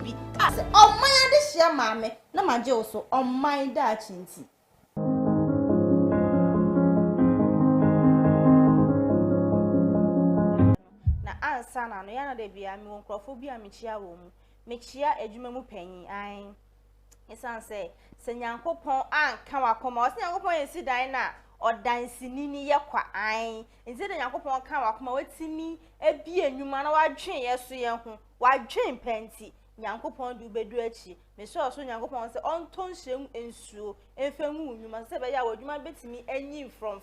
bi ase oman de hye maame na magye wo so oman da achinti na ansa na no ya na de bia me wonkrofo bi a mechia wo mu mechia adwuma mu panyin an esan se nyankopon anka wakoma o se nyankopon yesi dan na odansini ni ye kwa an nti de nyankopon ka wakoma watimi ebi enwuma na wadwen yeso ye ho wadwen panti nyankopon du bedu achi me so nyankopon se onton hyem ensuo enfemu nwuma se be ya wadwuma betimi anyi from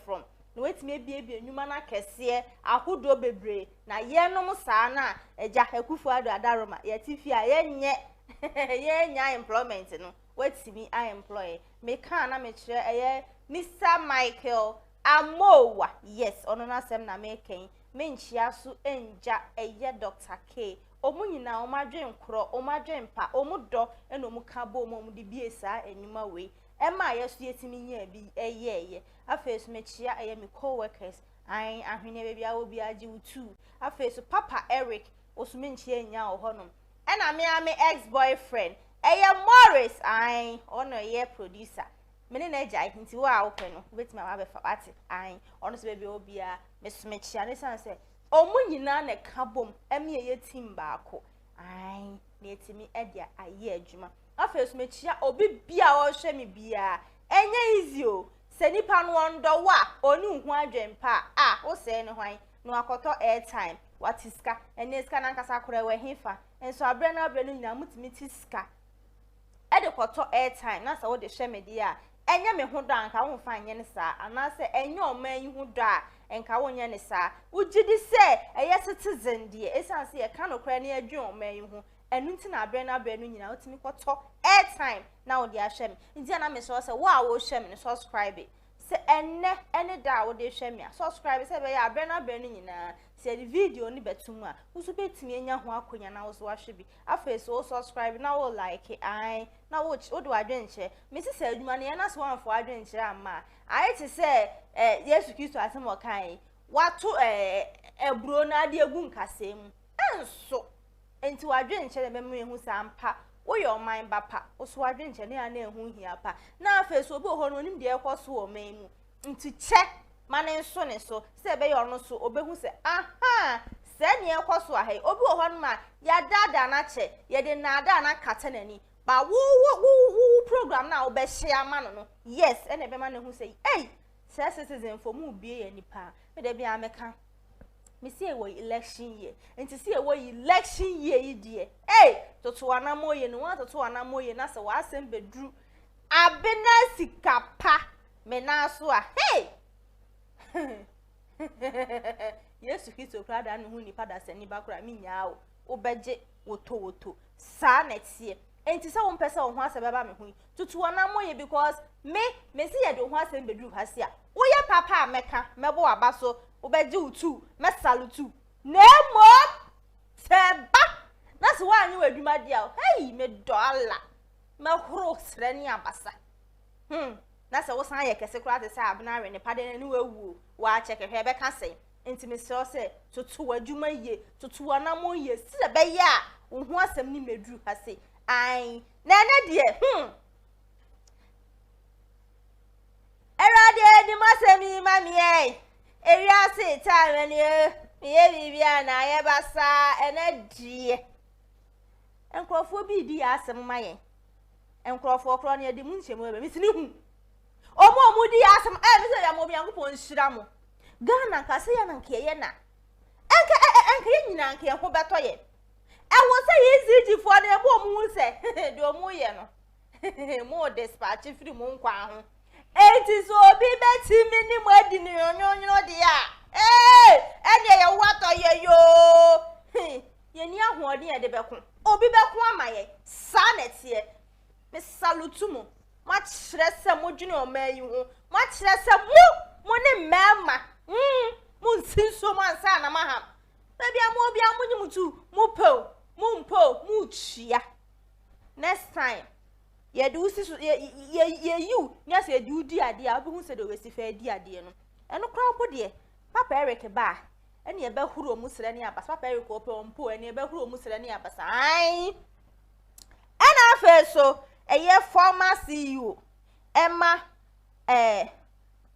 na wetimi ebie enwuma na kese ahodo bebre na yenom saa na eja akufu ado adaroma yetifi a yenye yenya employment no wetimi I employ me kan na me kire eye Mr. Michael Amowa yes ono na sem na me ken me nchia so enja eye Dr. K omunyina omadwen kro omadwen pa omudo eno mu ka bo mu de bie saa enwuma we ema yeso yetimi nya bi eye afeso me chia eye me co-workers an ahwene be bia obi agi utu afeso Papa Eric osume nchia nya ohonom ena me ame ex-boyfriend eye Morris an ono ye producer mene na eja nti wa open no betima wa be fa ati an ono se be obi a mesume chia ne san se omunyina na kabom eme ye team baako an na etimi edia aye adwuma afeso me chia obi bia o hwe me bia enye easy o se nipa no ondo wa oni hu adwempa o se ne hwan no akoto airtime watiska ene ska na nkasa akora we hefa enso abre na abre no nyina mutimi tiska e de koto airtime na sa wo de hwe me dia enye me ho do anka wo fa anye ne sa anase enye oman yi ho do a enka wo nye ne sa ugidi se eye citizen die esanse ye ka no kra ne adwen oman yi ho enu nti na abre no nyina otimi koto airtime na wo de ahwe me nti na me so se wo a wo hwe me subscribe se ene da wo de hwe me subscribe se be ya abre no nyina se the video ni betum a usu betimi enya ho akonya na wo so ahwe bi afeso wo subscribe na wo like ai na wo do adwenche me se se adwuma ne na so anfo adwenche ama ai ti se Yesu Kristo asem o kan watu eburo na ade egu nkasem enso enti wadwenche le memu ehu sampa wo yo man bapa wo so wadwenche ne ya na ehu hia pa na afeso obi ho no nim de ekoso wo man mu nti che mane nso ne so se be yo no so obehu se aha se ne ekoso ahai obi ho no ma ya dada na che ye de na ada na kata nani ba wo program na obe hia ma no yes ene be ma ne hu se hey se citizen for mu bie ye nipa me de bia meka me see we election year enti see we election year yi die hey toto anamoye no wa toto anamoye na se wa asem bedru Abena Sikapa me na so a hey Yesu Kristo kra da no hu nipa da se ni ba kra mi nya o obeje woto sa na tie enti se wo mpese wo ho asebeba me hu tutu anamoye because me see ye de ho asem bedru ha se a wo ye papa meka mebo aba so obeje utu mesalutu nemo seba na se wa anyi wadwuma dia hey me dollar me horo sre ni abasa na se wo san ye kese kura te se Abena re ne pade ne wawu wa cheke hwe be ka se ntimi se tutu wadwuma ye tutu anamo ye se be ya wo ho asem ni medru ha se ai na de erade ni masemi mami Eria se time ni ye bibia na ye basa ene die enkrofo bi di asem maye enkrofo kro na de mu nchemu be mi sini hu omo di asem mi se ya mo bi yankopon hira mo Ghana ka se ya na nke ye na enka ye nyina nke ho beto ye wo se ye easy for na ebo mu se de omu ye no mo dispatch free mo nkwa ho eti so obi betimi ni mo adi ni onyonyo de ya ene ye wato ye yo ye ni ahoode ye de beko obi beko amaye sa na tie me salutu mo ma kire se mo dwene o mayi ho ma kire se mo ne mema mo nsinso mo ansa na maham bia mo nyimutu mo mpo mo chia next time ye do usi ye you nya se di udi ade a obi hu se do wesi fa di ade no eno kra obo de Papa Eric ba ene ye ba huro mu sere ne abasa Papa Eric ope ompo ene ye ba huro mu sere ne abasa ai so a former CEO Emma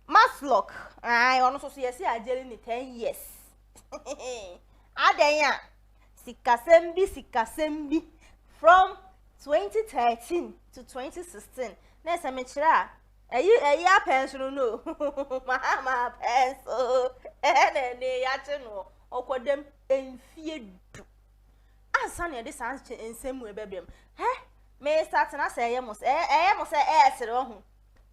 Maslock I also see a jelly 10 years adenya sikasembi from 2013 to 2016 na se me kira eyi pension no mama pension ne ya che no okodem enfie du ansa na de sans ensem we bebem me start na se ye mo se esere wo ho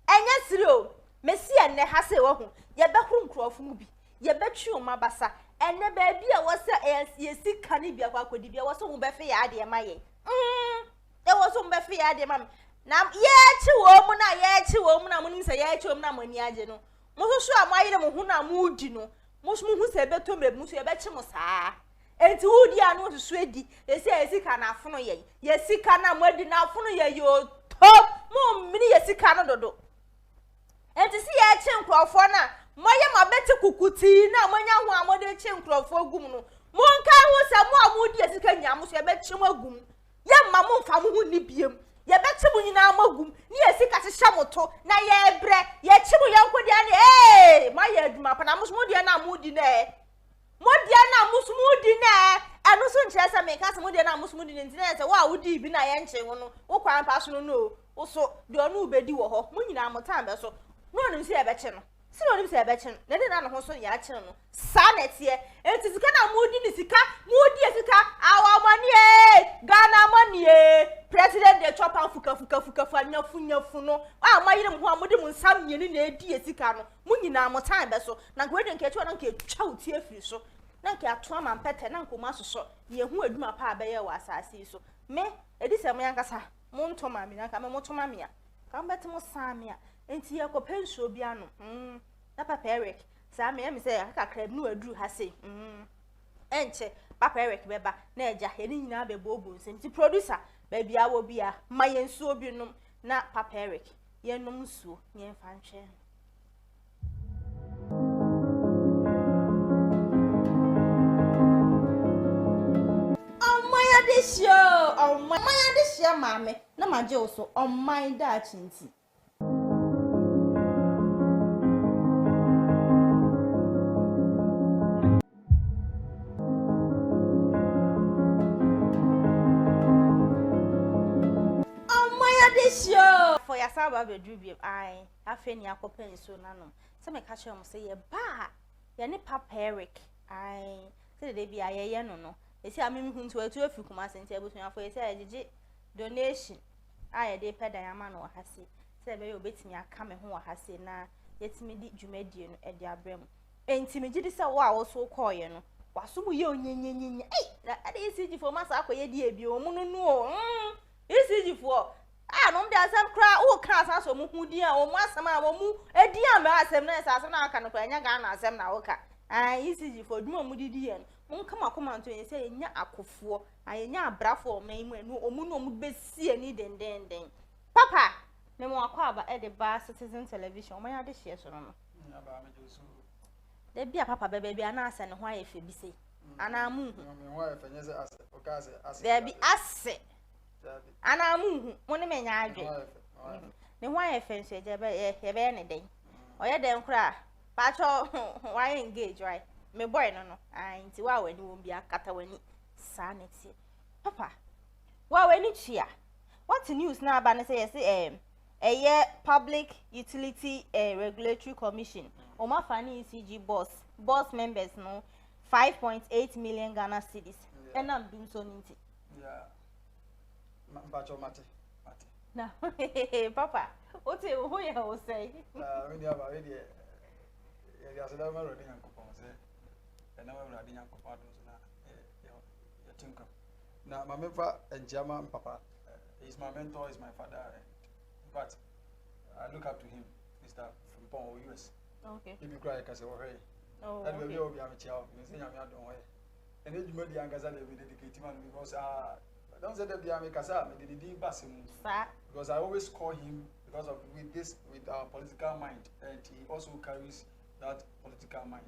enya siri o mesi enne ha se wo ho ye bekru nkrofo mu bi ye betwi o mabasa enne ba bia wo se ye sika ne bia kwa kodi bia wo so wo befe ya de ma ye wo so wo befe ya de ma na ye chi wo mu na mo ni se ye chi wo mu na mo ni age no mo so so amayire mo hu na mo di no mo so mo hu se beto mre mo so ye be chi mo saa enti wudi anu so so edi ye sika na afono ye sika na mo edi na afono ye yo to mo mini ye sika no dodo enti si ye chi nkrofo na moye mabeti kukuti na monya hu amode chi nkrofo gum no mo nka hu se mo amudi ye sika nya mo so ye be chi mo agum ye ma mo mfa mo hu ni biem ye be chi mo nyina magum ni ye sika hye moto na ye bre ye chi mo yankodi ani ma ye aduma pa na mo so mo de na amudi na modia na musumudi na anu so nkyere se me ka se modia na musumudi ne ntina se wa wudi bi na ye nche ho no wo kwan pa so no wo so de onu ubedi wo ho mo nyina amotan be so no nim se e be che no si no nim se e be che no na de na no ho so ya che no sa na tie enti sika na mudi ni sika mudi sika awa mani Ghana mani president de chop am fuka fa nyafu no a mayire mo ho amode mo nsam nyeni na edi sika no mo nyina amotan be so na gwede nke twa na nke twa uti afiri so na nke ato ama mpete na nkoma soso ye hu aduma pa abaye wa asase so me edi se mo yankasa mo ntoma mi na ka me mo toma mi a ka mbete mo samia enti ye ko pensuo bia no na papa Eric sa me se aka krab no aduru ha se enche papa Eric beba na eja ye ni nyina be bobo nsem ti producer ba bia wo bia ma ye nsuo bi num na papa Eric ye num nsuo ye mfa nhwe Omaya this year mame na maje oso omai da chinti Omaya this year for ya saba bedru bi ai afeni akopen so nanom se me ka che mo se ye ba ye ne papa Eric ai se de bia ye no esi amimi hu nto etu afi kuma sente abusun afọ esi agege donation aye de peda yama no hase se be yo betimi aka me ho hase na yetimi di dwumadie no e de abrem entimi gidi se wo a wo so koye no waso mu ye onyenyenyenye na ade ECG fo masa akoye di ebi o mu no o ECG fo no mde asem kra wo kra san so mu hu di a o mu asem a wo mu edi a me asem na sa so na aka no kwa nya ga na asem na wo ka ECG fo dwuma mu didi ye no kama nto ye se nya akofo anya abrafo man mu enu omu no mu besi ani dendenden papa me mo akwa aba e de ba Citizen Television o manya de hye so no nya ba me josu de bia papa bebe bia na ase ne ho aye fe bi sei ana mu hu me ho aye fe nye se ase o ka ase de bi ase ana mu hu mo ne me nya adwe ne ho aye fe nso je be ye be ne den o ye den kra pa cho why engage right me boy no nti wa wani won bia kata wani sa netie papa wa wani chia what news na aba ne say yes Public Utility Regulatory Commission o ma fani ECG boss members no 5.8 million Ghana cedis enam dum so nti Mbacho mate na papa o te o ho ye o say we dia ba we dia ya sada ma ro ni yankopon say na wa ro adi yankopon do so na ya tinka na mamefa enjama papa he's my mentor, he's my father, but I look up to him, Mr. from US. Okay. If you cry, I can say, oh, that will okay. be a child. You say, I'm not doing it. And then you made the younger side with dedicated man because don't say that the Amikasa, the Basim. Because I always call him because of with our political mind, and he also carries that political mind.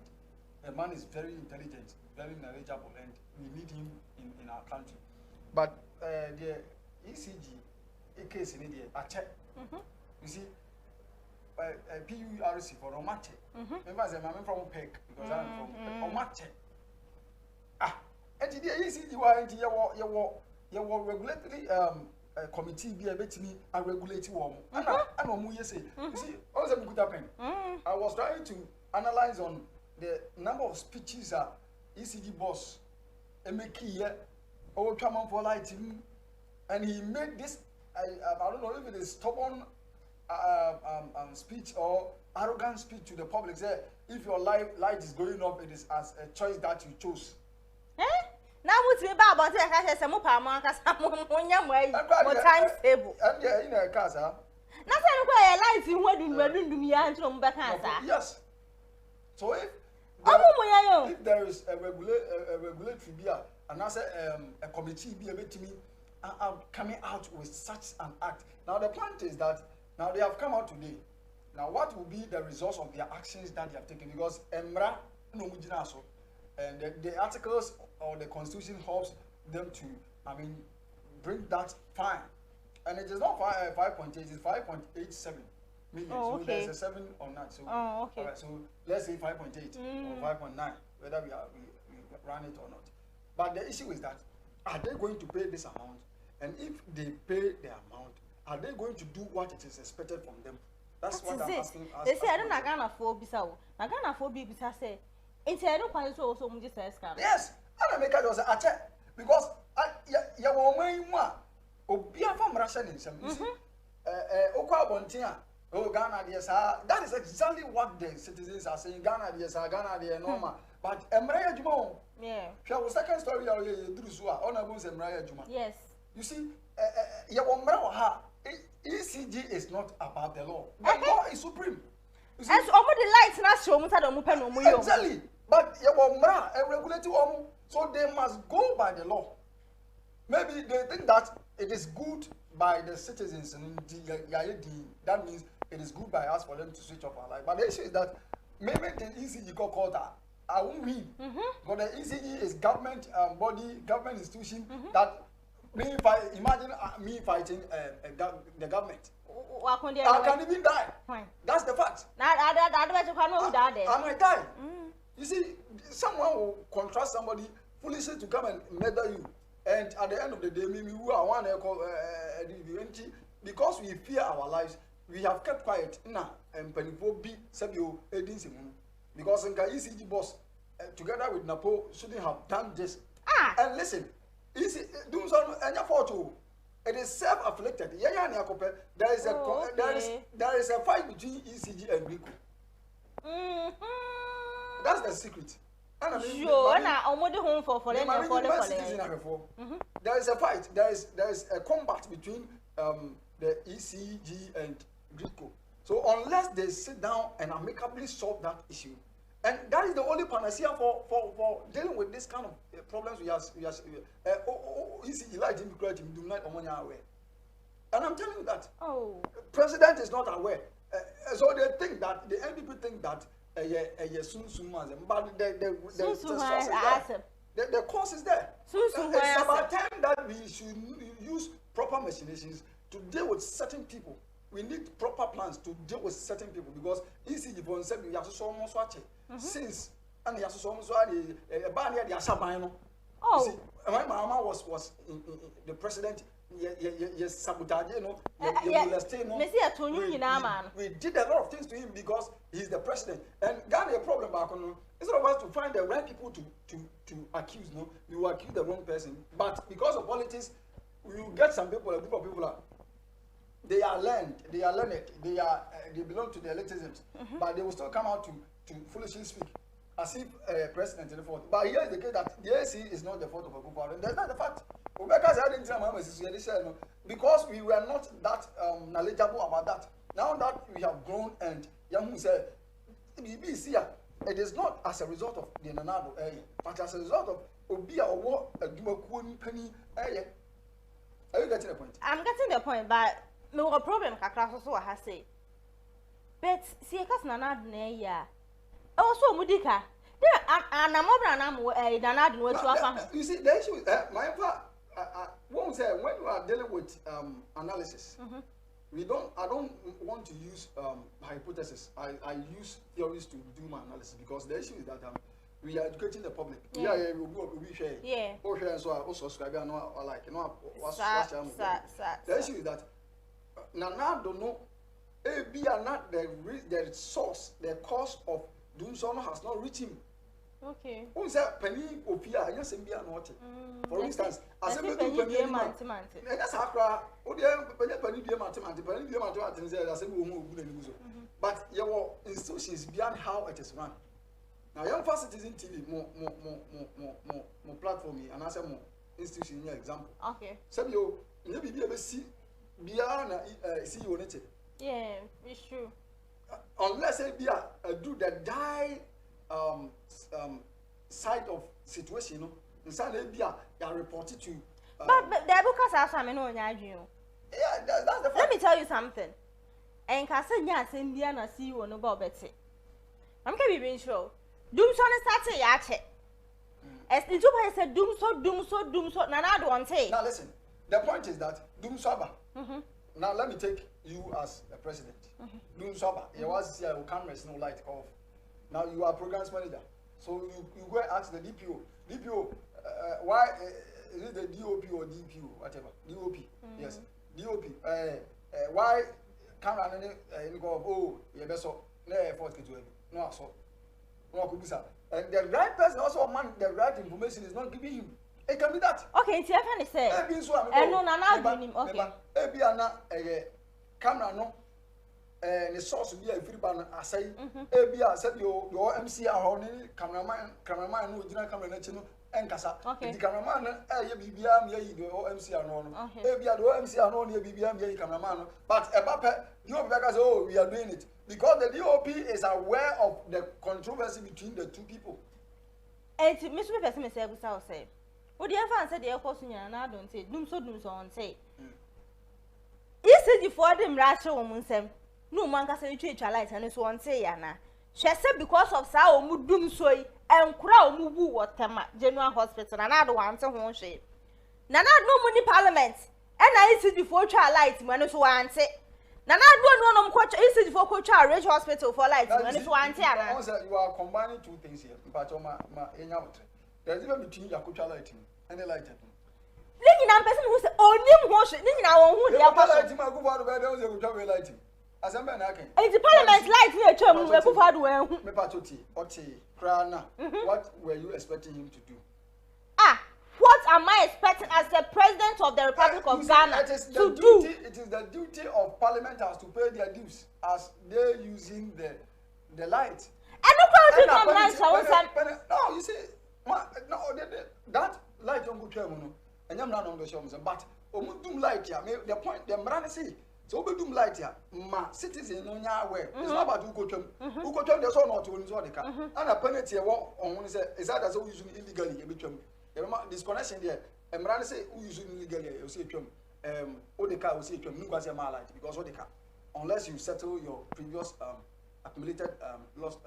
A man is very intelligent, very knowledgeable, and we need him in our country. But the ECG, a case in India, Achaa. You see, PURC for Omandehyie. Remember, I'm from PEC because I'm from Omandehyie. And today, you see, you are into your regulatory committee be a bit me and regulate one. And I'm you see, also good happen. I was trying to analyze on the number of speeches ECG boss make here or come on for lighting, and he made this. I don't know if it is stubborn speech or arrogant speech to the public. Say if your light is going up, it is as a choice that you chose. Now what's me about it? I said, "Mo pama kasa mo nyamwe mo time table." Yeah, in a casa. Nothing require light in what do me answer on back answer. Yes. So if there is a regulatory beer and as a committee be a bit to me coming out with such an act. Now the point is that now they have come out today. Now what will be the results of their actions that they have taken? Because Emra no mujinaso and the articles or the constitution helps them to, I mean, bring that fine. And it is not 5.8, it's 5.87 million. Oh, okay. So there's a 7 on that. So, okay. All right, so let's say 5.8 or 5.9, whether we run it or not. But the issue is that, are they going to pay this amount? And if they pay the amount, are they going to do what it is expected from them? That's what I'm asking. They say, I don't know Ghana for Bissau. Ghana for Bissau say, it's a no also just a scam. Yes, and I make it was a check because you were Obia from Russian in some. You see, Okwa Bontia, Ghana, yes, that is exactly what the citizens are saying. Ghana, yes, Ghana, they are normal. But Emraya Juma, yeah, she was second story of Drusua, honorable Emraya Juma. Yes, you see, ECG is not about the law. The law is supreme. as over the lights not show Muta exactly. But Yawamra, a regulated one, so they must go by the law. Maybe they think that it is good by the citizens, and that means it is good by us for them to switch off our life. But the issue is that maybe the ECG got called I won't win. But the ECG is government body, government institution that imagine me fighting the government. I can even die. That's the fact. I might die. You see, someone will contrast somebody foolishly to come and murder you. And at the end of the day, maybe we are one because we fear our lives, we have kept quiet. Now, and Penifo B, Sabio, Edin Simon. Because in ECG boss, together with Napo, shouldn't have done this. And listen, do some and your photo. It is self-afflicted. There is a fight between ECG and Rico. That's the secret. And I mean, there is a fight. There is a combat between the ECG and Greco. So unless they sit down and amicably solve that issue, and that is the only panacea for dealing with this kind of problems we have. ECG like him do not aware. And I'm telling you that president is not aware. So they think that the NDP think that but the cause is there. It's about time that we should use proper machinations to deal with certain people. We need proper plans to deal with certain people because ECG for himself you have to so much watch since and you have to so much a ban here the Ashabano. My mama was the president. Yes, sabotage, you know. We did a lot of things to him because he's the president. And Ghana a problem back on instead of us to find the right people to accuse, no, we will accuse the wrong person. But because of politics, we will get some people, a group of people they are learned, they belong to the elitisms, but they will still come out to foolishly speak as if president is the fault. But here is the case that the AC is not the fault of a group of them. That's not the fact. Because we were not that knowledgeable about that. Now that we have grown and Yamu said, it is not as a result of the Nanado area, but as a result of Obia or what a Penny area. Are you getting the point? I'm getting the point, but no problem. Also, I say, but see, because Nanad near also Mudika. You see, the issue is my won't say when you are dealing with analysis, I don't want to use hypothesis. I use theories to do my analysis because the issue is that we are educating the public. Yeah. We share. Yeah. So I also subscribe and like the issue is that now don't know. Be are not the source, the cause of doing so has not reached him. Okay. Who say penny opia? Yes, and be not. For instance, as a penny that's Accra. Oh, penny be but your institutions beyond how it is run. Now, young first citizen TV more platform and I say more institution example. Okay. Some you maybe be able to see beyond see you on it. Yeah, it's true. Unless they be do the die side of situation, you know, inside they be reported to. But the because I am no Yeah, that's the fact. Let me tell you something. And Cassandra send me and see you on about Betty. I'm going to be sure. Doom son is Saturday. As the two said, doom so, Nana don't say. Now listen, the point is that doom sober. Now let me take you as a president. Doom sober. You was here, cameras no light off. Now you are programs manager. So you go and ask the DPO. DPO, why is it the DOP or DPO, whatever? DOP. Yes. DOP. Why camera and go, oh, you better so, no effort to it. No, so. And the right person also man the right information is not giving him. It can be that. Okay, it's even say. And no, okay. Abena camera no. The source be a free ban asay. Abia said your MC are cameraman no dinner camera no enkasa. The cameraman BBM ye the MC are no. Abia the MC are no BBM ye cameraman. But Ebape, you know, oh, we are doing it. Because the DOP is aware of the controversy between the two people. And Mr. Person say, what the ever said the opposition and I don't say, doom so on say. You said before them rational woman said, no man can say treat your light and so on say, Anna. She said because of Sao Mudum soy and crow mubu what General Hospital and I don't want to home shape. Nana no money parliament, and I said before child light when it's one say. Nana don't know coach is for coach Ridge Hospital for light when it's one tier. You are combining two things here. But there's even between your coach lighting and the lighting. Looking at person who said, oh, you wash it, now who they are lighting my good water bed, those lighting. As a man, I can. And the parliament light here, chum, we put out well. Mepatoti, Oti, Krana, what were you expecting him to do? Ah. What am I expecting as the president of the Republic of Ghana to do? It is the duty of parliamenters to pay their dues as they using the light. And no, you see, no, that light don't go to and I'm not on the show, but doom light here. The point, the man see. So we doom light here. Ma citizens no way. It's not about who go to who go to the son or to the car. And a penalty on one say is that as we using illegally. Disconnection there. Emran say who using illegally, you see Odeka will see light because Odeka, unless you settle your previous accumulated lost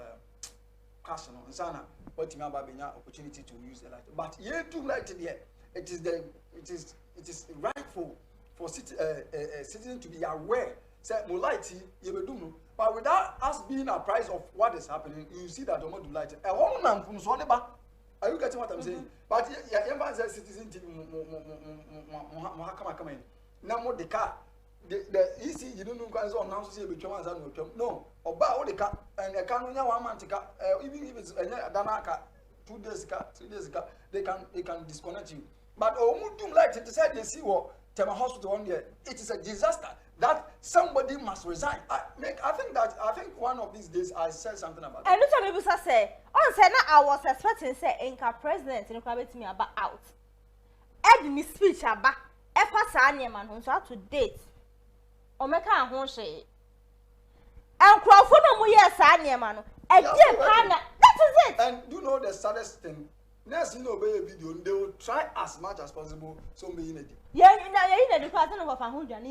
cash on Sana, but you have an opportunity to use the light. But you do light there. It is rightful for citizens to be aware. Say light you will do, but without us being apprised of what is happening, you see that don't do light. A woman from Soneba. Are you getting what I'm saying? But yeah, citizen come in. Now more the car. The easy you don't know guys on now say between ones and no. About the car and a car no 1 month car. Even if it's a Danaka 2 days car, 3 days car, they can disconnect you. But like to decide they see what Tema Hospital one year. It is a disaster that somebody must resign. I think one of these days I said something about that. And some people say, oh, say now I was expecting say Inca president in the me about out. Ed me speech about Epa man who's out to date. Or make a home say. And Crawford no yes Sanya man. That is it. And you know the saddest thing. Next, you know, video, they will try as much as possible. So, be in it. Yeah, the person of a hundred.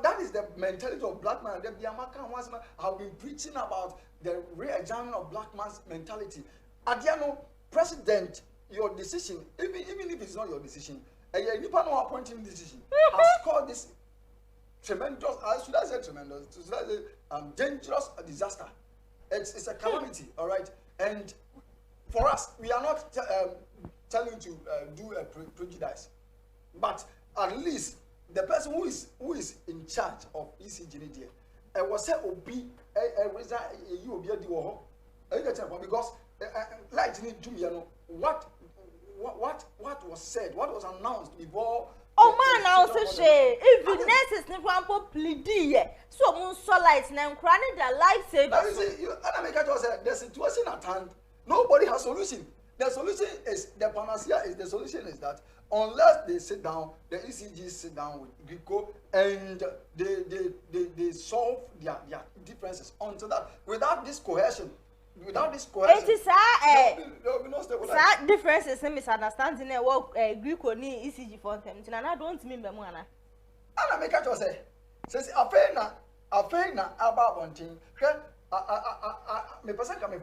That is the mentality of black man. The American ones have been preaching about the re-examining of black man's mentality. Adiano, President your decision, even if it's not your decision, and you no appointing decision has caused this tremendous, should I say tremendous, should I say dangerous disaster. It's a calamity, all right? And for us, we are not telling you to do a prejudice, but at least the person who is in charge of ECG was said obi you obi adi wo ho because like need to me what was said, what was announced before. Oh man, also say if the nurses ne kwampo pleadie so mun so light na nkra ne their life savers. And I make just say the situation at hand, nobody has solution. The solution is the panacea is the solution is that unless they sit down, the ECG sit down with Grico and they solve their differences. Until that, without this cohesion, it is there will be no stable life. Differences and misunderstanding what Grico need ECG for them. And I don't mean the money. And I make just say, says Abena about one thing. Me person can me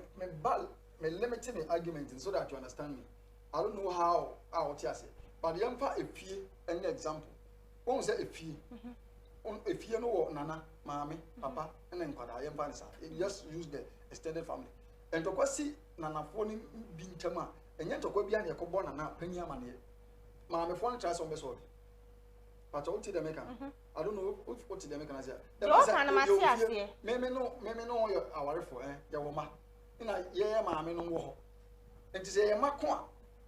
limiting the argument so that you understand me. I don't know how what you say. But the empire a fee any example. One say a fee. A fee no nana, mommy, papa, and then kwada empire sa. Just use the extended family. And to see nana phone being tema. And yet to go behind your cobon nana penny money. Mammy phone tries on the sword. But what did they make? I don't know what did they make. Maybe no your hour for your woman. In a year, mammy no more. And to say a macqua.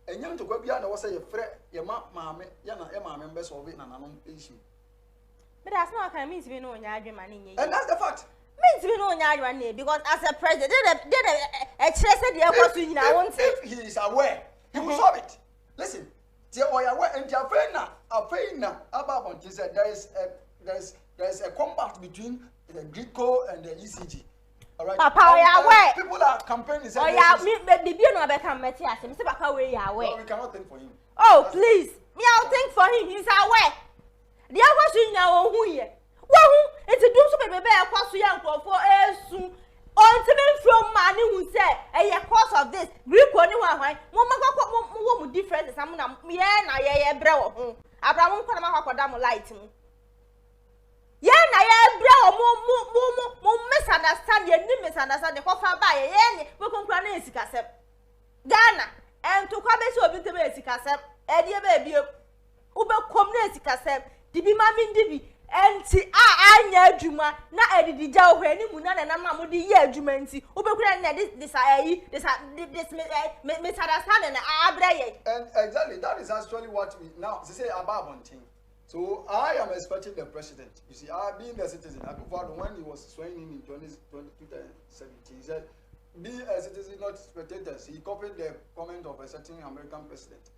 And young to go beyond was a friend, your mammy, yana, Emma members of it and an issue. But that's not what I mean to be known your money. And that's the fact. Means to be known your name because as a president, did a chest the airport I won't say. If he is aware, he will solve it. Listen, they are aware and they are afraid now about he said there is a compact between the Grico and the ECG. All right. Papa, people are campaigning. Oh yeah, me be no better Matthias. Mr. Papa, where you are aware. No, we cannot think for him. Oh please, me I'll think for him. He's aware. The other thing now who here? Well, it's a do so baby across the young for soon. Ultimate from money who said a cause of this Greek one why one different some yeah na bro Abraham come light yeah na bro misunderstand you misunderstand the cover by yeah we come plan sikasem Ghana and to come so obi tebe sikasem e die baby ube kom na sikasem dibi mami dibi enti anya adwuma na edidi ja ohani mu na na mo de ye adwuma enti obekura na this misunderstanding na abreye. And exactly that is actually what we now say about one thing. So I am expecting the president. You see, I being a citizen, when he was swearing in 2017, he said, be a citizen, not spectators. He copied the comment of a certain American president.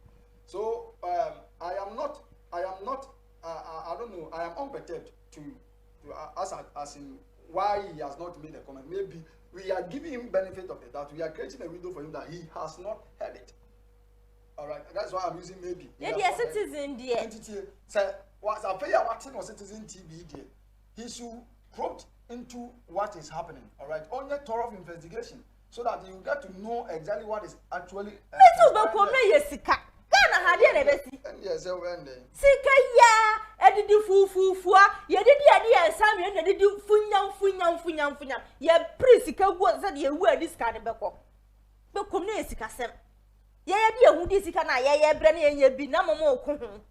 So I don't know. I am unperturbed to as in why he has not made a comment. Maybe we are giving him benefit of the doubt. We are creating a window for him that he has not heard it. All right, that's why I'm using maybe. Maybe a citizen, dear. Entity say what's a player watching or citizen TV, dear. He should probe into what is happening. All right, on a thorough investigation, so that you get to know exactly what is actually. Ghana had ye nebesi. Yes, when they. Sika ya, edidi fufufuwa, ye didi ensam ye didi funyam. Ye prisika go said ye wu adi sika ne beko. Bekom na sika sem. Ye di ehudi sika na ye bre na ye bi na momo oku ho.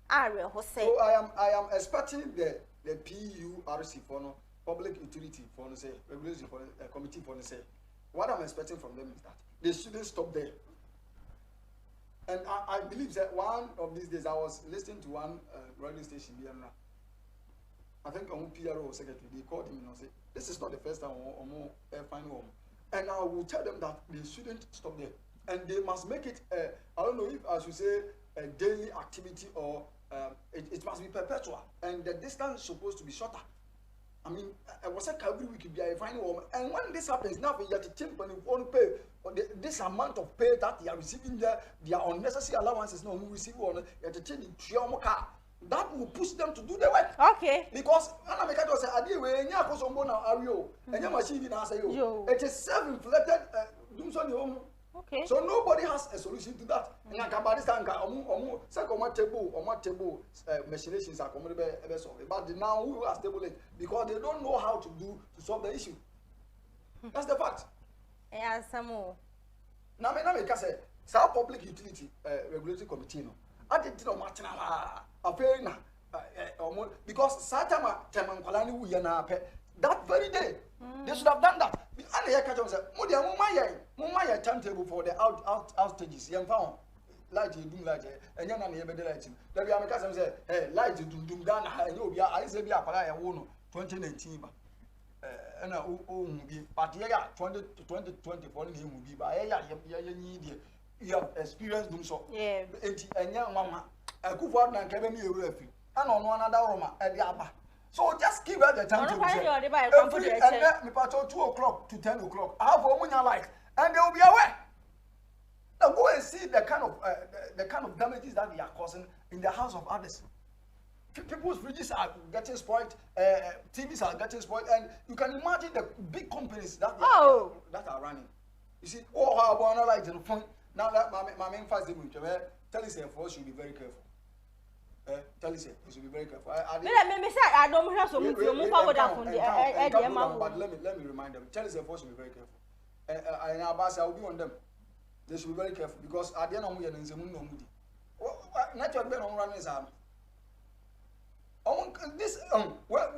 Are ho say. So I am expecting the PURC for no public utility for no say regulation for committee for no say. What I'm expecting from them is that they shouldn't stop there. And I believe that one of these days I was listening to one radio station here now. I think on PRO secretary, they called him and said, this is not the first time or more finding home. And I will tell them that they shouldn't stop there. And they must make it, I don't know if I should say a daily activity or it must be perpetual. And the distance is supposed to be shorter. I mean, I was like every week be a finding home. And when this happens, now you have to change when you want to pay. This amount of pay that they are receiving their unnecessary allowances now we receive on you have to change the car. That will push them to do the work. Okay. Because Anameka was a idea where you are and your machine in answer you. It is self-inflicted doom on your own. Okay. So nobody has a solution to that. And I can buy this time, table machinations are coming but now who has table it because they don't know how to solve the issue. That's the fact. Yeah, some more. Now, I say, South Public Utility Regulatory Committee, no, I didn't know much now. Because Satama Temankolani Uyana, that very day, they should have done that. And the catch said, Mumaya timetable for the outages, young found. Light you do like and young and the light. The Americans say, hey, light you do down, and you'll be I say, be a 2019. And but yeah, 2024 will be by you have experience doing so. Yeah, and young mama, I could want and carry me a referee, and on one another room at the upper. So just give her the time to every and let me part 2 o'clock to 10 o'clock. I have a woman like, and they will be aware. Now go and see the kind of damages that they are causing in the house of others. People's fridges are getting spoiled, TVs are getting spoiled, and you can imagine the big companies that are running. You see, how about like the point now that my main fast tell us for should be very careful. Tell us you should be very careful. I don't have some but let me remind them. Tell us for should be very careful. And I will be on them. They should be very careful because at the end of the day, natural ben on running is this where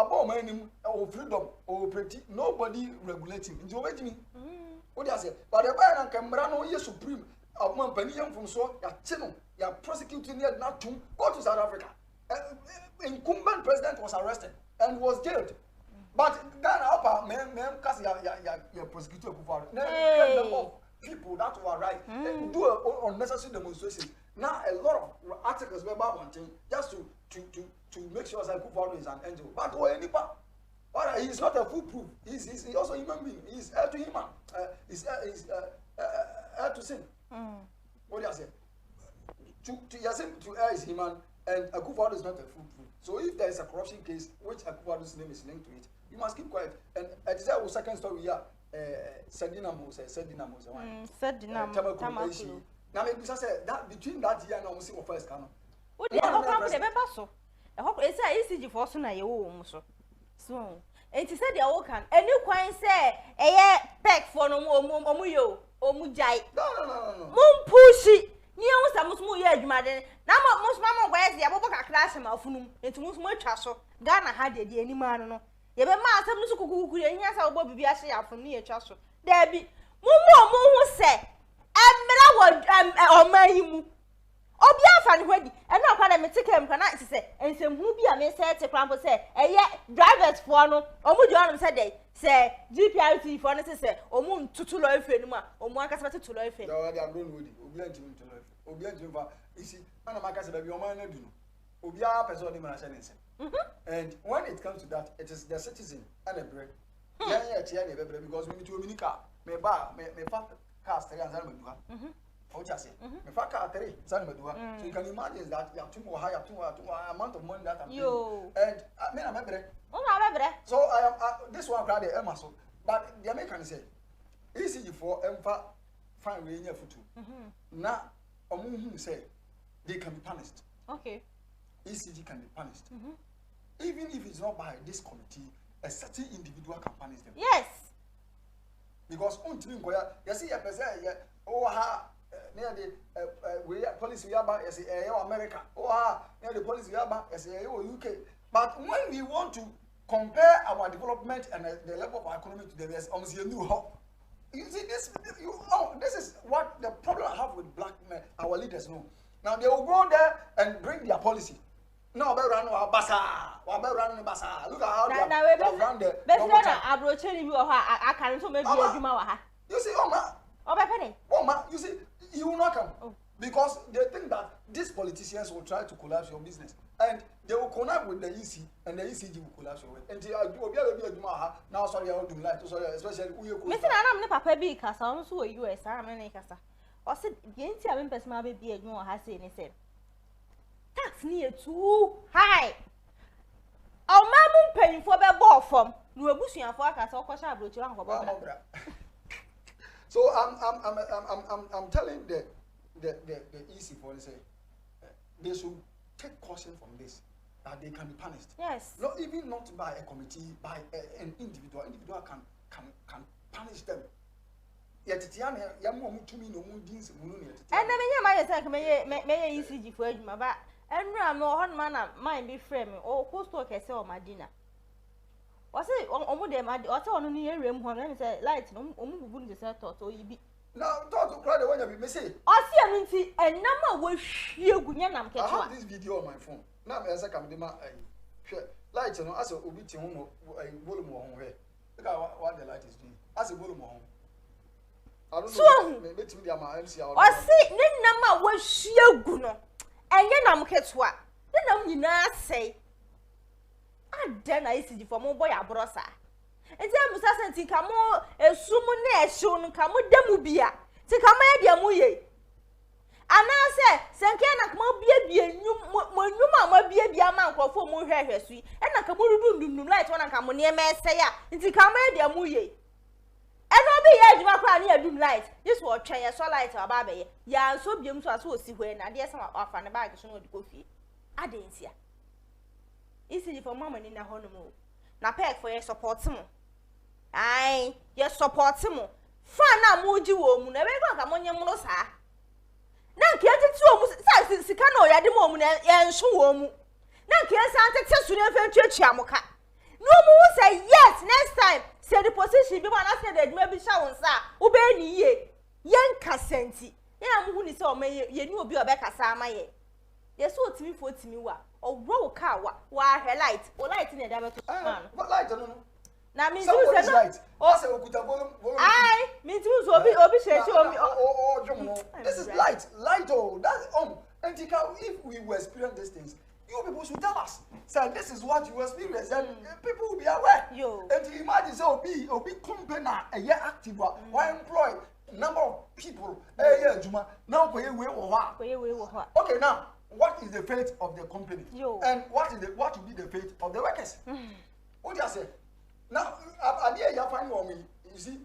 born or freedom or pretty nobody regulating. Do you get me? What do I say? But the buyer and Cambrano is supreme. Of one penny from so ya channel, ya prosecuting near not to go to South Africa. Incumbent president was arrested and was jailed. But then upper man cause ya prosecutor for people that were right do unnecessary demonstrations. Now a lot of articles were about one thing just to make sure that Kufuor is an angel. But he is not a foolproof. He's also a human being. He's heir to human. He's heir to sin. What do you say? To err is human, and Kufuor is not a foolproof. So if there is a corruption case which Kufuor's name is linked to it, you must keep quiet. And at the second story here, Sedinamo. Now maybe say that between that year and almost first canon. What do you have? I hope it's a ECG for soon. I so. And he said, the old can. And you quite say, a peck for no more Omuyo, Omujai. No. Moon pushy. You know, some more years, madam. Now, most mamma wears the Aboka class and Malfunum, and to move more chasso. Ghana had the any man. You have a master who and yes, I'll be a from near chasso. There be Mumu say, I'm my. Obia fan ready, and now can I take him cannot say, and some who be a may say to Crampo say, and yet drivers for no, or would you said they say, GPRT for necessary, or moon to life anymore, or one can to life. No, I am going with Obian to life. Obian to you see, and I'm a baby, your man, Obia person in my sentence. And when it comes to that, it is the citizen and a break. Because we need to minica, may bar, may cast against so you can imagine that you have too high amount of money that I'm paying. And I mean, I'm so I am this one crowd Emerson, but the American say easy for Emfa fine way for two. Now say they can be punished. Okay. ECG can be punished. Even if it's not by this committee, a certain individual can punish them. Yes. Because you see a person near the police we are as America, near the police we are as UK. But when we want to compare our development and the level of our economy to the rest, almost a new hope. You see this, this is what the problem I have with black men, our leaders know. Now they will go there and bring their policy. No, we run our bazaar. Look at how they have run the. You see, you see, you will not come because they think that these politicians will try to collapse your business and they will connect with the EC and the ECG will collapse your way. And now, sorry, I don't like to sorry, especially Mr. Anam, Papa B. Casa, also a US, America. Or said, Yancy, I mean, Pesma baby, no, has said. That's near too high. Our mamma paying for the ball from. You were bushing for us, or Cosha, which you So I'm telling the EC for say they should take caution from this, that they can be punished. Yes. Not even not by a committee, by an individual. Individual can punish them. Yet ya mo mutumi no mu dins mu no yet. And na me my say me ECG for adwuma ba enra me ho no na mind be frame o ko store kese o madina. O say omu de ma o say onu ni erem ho na say light no omu bubu ni say to yibi. Now talk to crowd when you be say. O say anu nti enam a wo hwie gunya nam keto. I have this video on my phone. Na me say kam de ma light no as obi ti ho mo volume ho he. Look at what the light is doing. As a volume ho. I don't know. Maybe to the MC. O see ne nam a wo hwie gu no. Enye nam keto a. Ne nam nyina sei. Adan na isi for mo boy abrosa. Enti amusa senti kamo esumu na ehyew no kamo demu bia. Ti kamo e dia mu ye. Ana se senke na kamo bia mo nyuma ma bia ma nkrofo mo hwehwe sui. E na kamo dundundum light wona kamo ne eme ese ya. Enti kamo e dia mu ye. Eno bi ye adwuma kwa na adum light. This wo twen ye so light aba ba ye. Ya nso biem so aso osi hwe na de sama afa ne bag so no de kofie. Adentia. Isi for mama ni na hono mo. Na pek for your support mo. Ai, your support mo. Fa na mo ji wo mu na be kwa ka mo nyem no sa. Na nke tete wo mu sa sika na o ya de mo mu na ye nso wo mu. Na nke san tete su ne fa ntwetwa mo ka. No mu say yes next time. Say the position bi ma na say the adwuma bi sha won sa. Wo be ni ye. Yen kasenti. Ya mu hu ni say o me ye ni obi obekasa ama ye. Yes, what me for me wa or roll car wa her light or light in the diameter. What light? No. Now, me too, light. Oh, say, I mean, too, this is light. Light, oh, that's and if we will experience these things, you people should tell us. So, this is what you experience, and people will be aware. And you imagine, so, be company, a year active, why employ number of people, Juma, now, okay, now. What is the fate of the company? And what will be the fate of the workers? What do you say? Now, you find me. You see,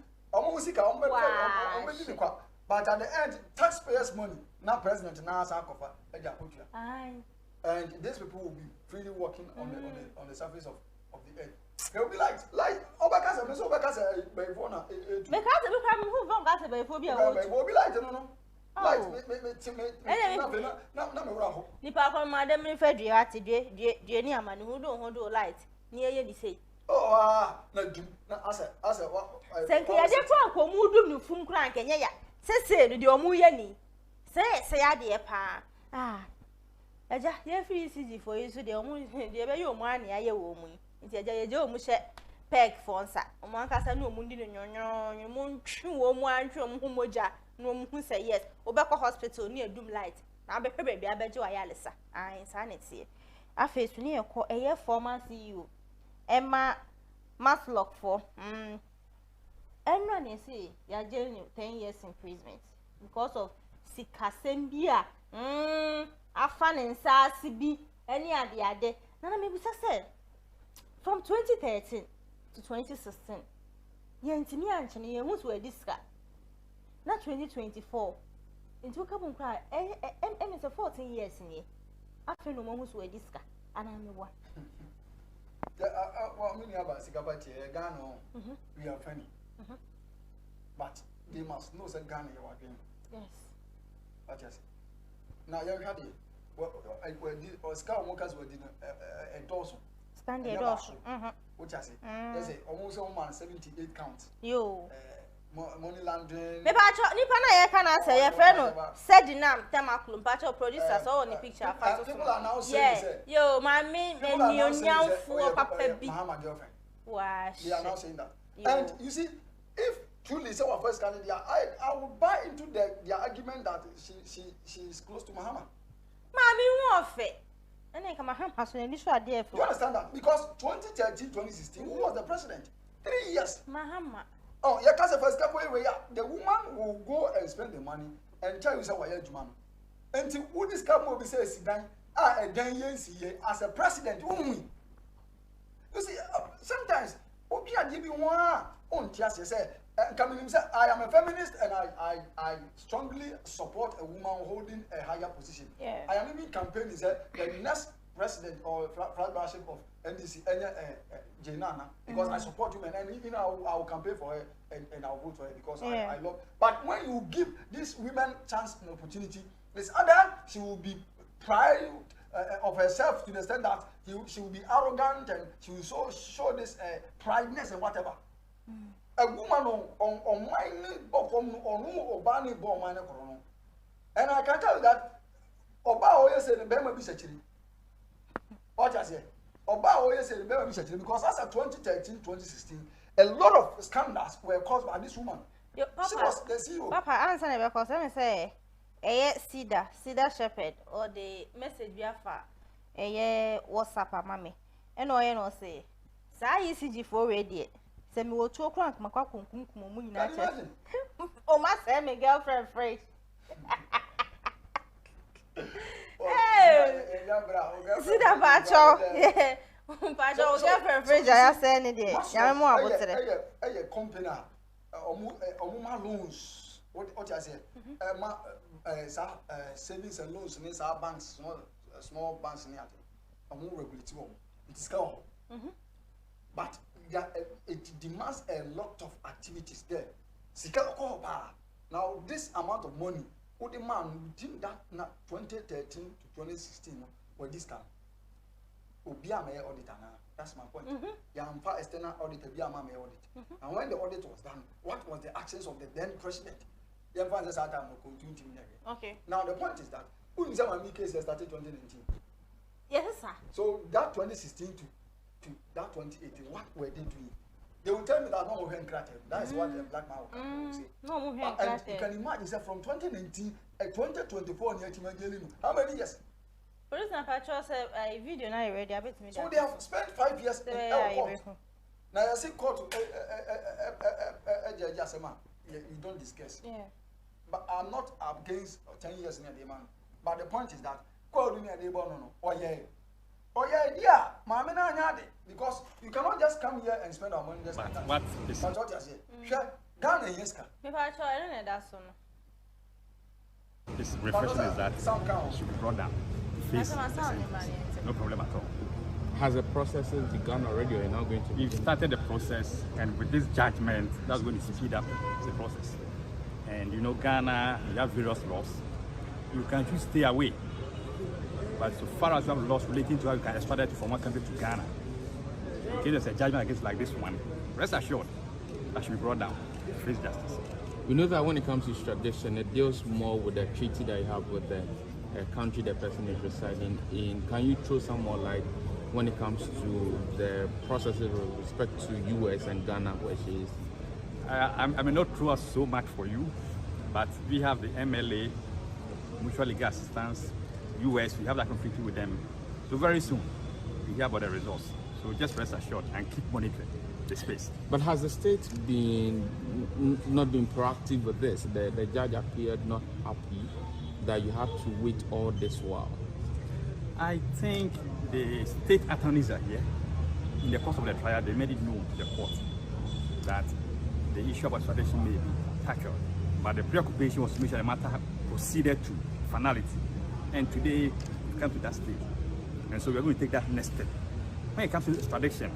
but at the end, taxpayers' money, now president, now Sikapa, and these people will be freely walking on the surface of the earth. They will be like, Obakasa, Nipa kwa madam ni fedri ati dwe ni amani hudo light ni eye di sei. Na asa wa senke ya de kwa komu dum ni fum kra nkenye ya sese no de omu ye ni se ya de pa eja ye free CG for you so de omu de be ye omu ani aye wo mu nti eja ye je omu hye peg for nsa omu ankasa na omu ndi no nyonyo mu ntwe wo mu antwe omu humoja no mu say yes obekọ hospital ni adum light na abehwe baby abeje wa yalesa insanity afesu ni ekọ eye former CEO Emma Maslock for enra say ya jail 10 years imprisonment because of sikasembia afa nensa sibi any ade na me bisa say from 2013 to 2016 yentimi anchene ye hu so ediska na 2024 into kabun kra em say 14 years ni afa no mo hu so ediska ana me wa well, many about Sikapa Ghana, we are funny. But they must know that Ghana you are again. Yes. What you say? Now you had it. Well, scout workers were endorse. Stand endorse. What you say? There's almost 78 counts. Yo. Money laundering. Me pacho ni pana ye kana say your friend no said nam temakulum pacho producer so on the picture fa so. People are now saying say. Yo, mami me ni onyamfo papa bi. Mahama girlfriend. Wow. They are now saying that. And you see, if truly say our first candidate, I would buy into their argument that she is close to Mahama. Mami won fe. Ene ka Mahama so ni so ade You understand that? Because 2013, 2016, who was the president? 3 years. Mahama. Oh, yeah, because the woman will go and spend the money and tell you say why you man. Until who this come will be say Sidan, as a president, you see, sometimes Obi Adibi one on just say Coming himself, I am a feminist and I strongly support a woman holding a higher position. Yeah. I am even campaigning the next president or flag bearership of NDC, Jenana, because I support women and even I will campaign for her and I will vote for her because I love. But when you give these women chance and opportunity, this other she will be proud of herself to the extent that she will be arrogant and she will show this prideness and whatever. A woman on mining on Obani Bomani Corono. And I can tell you that Oba always said the Bema Bisachiri. What I say? Oba always said the Bema Bisachiri because as of 2013-2016, a lot of scandals were caused by this woman. She was the CEO. Papa, answer me because let me say, Cedar Shepherd, or the message we have WhatsApp, mommy. And no say, Say CG4 ready. Send me to a crank, Macaco, United. Oh, my send me girlfriend fresh. Hey, see that Pacho? Yeah, Pacho, girlfriend fresh. I have said it. I'm more about it. A company, Omuma loans. What I say? Savings and loans in our banks, small banks in the other. Regulatory. It's called. But it demands a lot of activities there. Sikapa. Now, this amount of money, what the man within that 2013 to 2016 were discount. Obiame auditor now. That's my point. Yamfa external auditor, Biama audit. And when the audit was done, what was the actions of the then president? Yamfa says, okay. Now, the point is that Unzama case started 2019. Yes, sir. So, that 2016 to that 2018, what were they doing? They will tell me that no more handcrafted. That is what the black man will say. No more handcrafted. And you can imagine that from 2019 to 2024, how many years? For example, I said a video now already. I bet me. So they have spent 5 years in our court. Now I see court. You don't discuss. Yeah. But I'm not against 10 years in a demand. But the point is that because you cannot just come here and spend our money just like that. What is what you say? Ghana yes ka. If I try, I don't know that so. This reflection is that should be brought down. Face no problem at all. Has the process begun already or you're not going to? We've started the process, and with this judgment, that's going to speed up the process. And you know, Ghana, we have various laws. You can just stay away. But so far as you have laws relating to how you can extradite from one country to Ghana, in case there's a judgment against like this one, rest assured that should be brought down to face justice. We know that when it comes to extradition, it deals more with the treaty that you have with the country the person is residing in. Can you throw some more light when it comes to the processes with respect to US and Ghana, where she is? I may not throw us so much for you, but we have the MLA, Mutual Legal Assistance, US, we have that conflict with them. So very soon, we hear about the results. So just rest assured and keep monitoring the space. But has the state not been proactive with this? The judge appeared not happy that you have to wait all this while. I think the state attorneys are here. In the course of the trial, they made it known to the court that the issue of extradition may be tackled, but the preoccupation was to make sure the matter proceeded to finality. And today, we've come to that stage. And so we're going to take that next step. When it comes to extradition,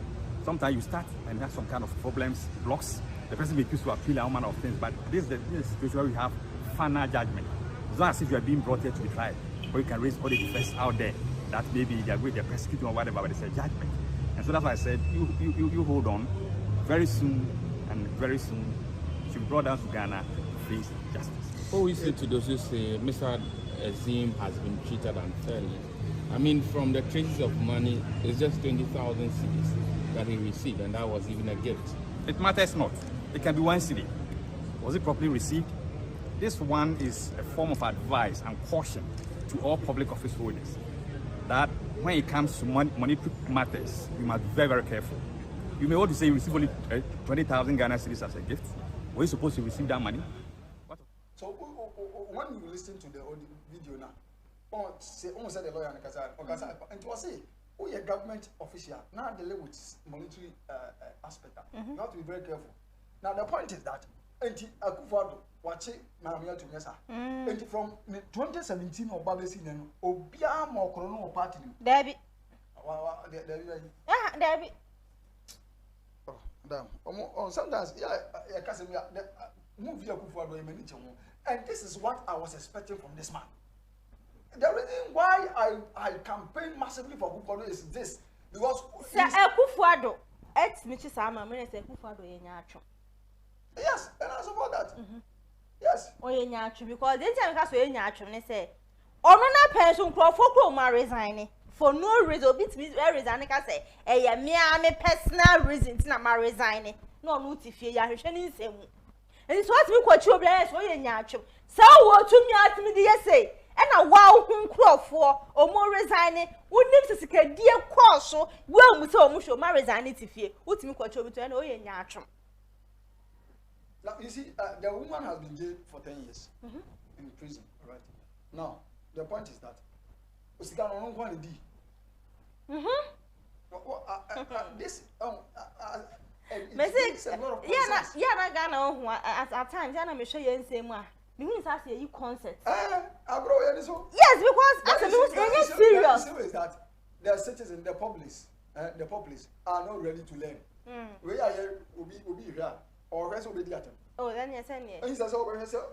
sometimes you start and you have some kind of problems, blocks. The person may choose to appeal and all manner of things, but this is the situation where we have final judgment. It's not as if you are being brought here to be tried, or you can raise all the defense out there that maybe they are going to persecute or whatever, but it's a judgment. And so that's why I said, you hold on. Very soon, she'll be brought down to Ghana to face justice. What will you say to those who say Mr. Azim has been treated unfairly? I mean, from the traces of money, it's just 20,000 cedis that he received, and that was even a gift. It matters not. It can be 1 cedi. Was it properly received? This one is a form of advice and caution to all public office holders that when it comes to monetary matters, you must be very, very careful. You may want to say you receive only 20,000 Ghana cedis as a gift. Were you supposed to receive that money? So when you listen to the video now, almost said the lawyer and to say, oh, you're a government official, now dealing with monetary aspect. You have to be very careful. Now the point is that enti Akufo-Addo wache maamia to nyesa. Enti from 2017 Obabesi no obia ma okoro no party ni. Debbie. Debbie. Oh, damn. Sometimes yeah, Casimir, movie Akufo-Addo emeni che ho. And this is what I was expecting from this man. The reason why I campaign massively for Akufo-Addo is this, because Akufo-Addo et me chisama me say Akufo-Addo yenya atwo. Yes, and I support that. Yes. O yenya atwo because the time ka so yenya atwo ne say ono na pension crofo kro ma resign for no reason obit me resign ka say e me personal reason na ma resign no no tifie ya hwehwe ni nsemu. And so what me kwachi obia so yenya atwo. So wo tumi atimi de say na wow hu crofo omo resign wonim sisikadie course wo mu se omo show ma resign tifie utimi kwachi obi to na o yenya atwo. Now, you see, the woman has been jailed for 10 years in prison, right? Now, the point is that Osikano don't want to this makes a lot of sense. Yeah, at times, I am sure you say more. The means I say you concert. Yes, because as a serious. Is that the citizens, the populace are not ready to learn. We are here, will be here. Or rest of the theater. Oh, then yes, and yes. And he says, oh,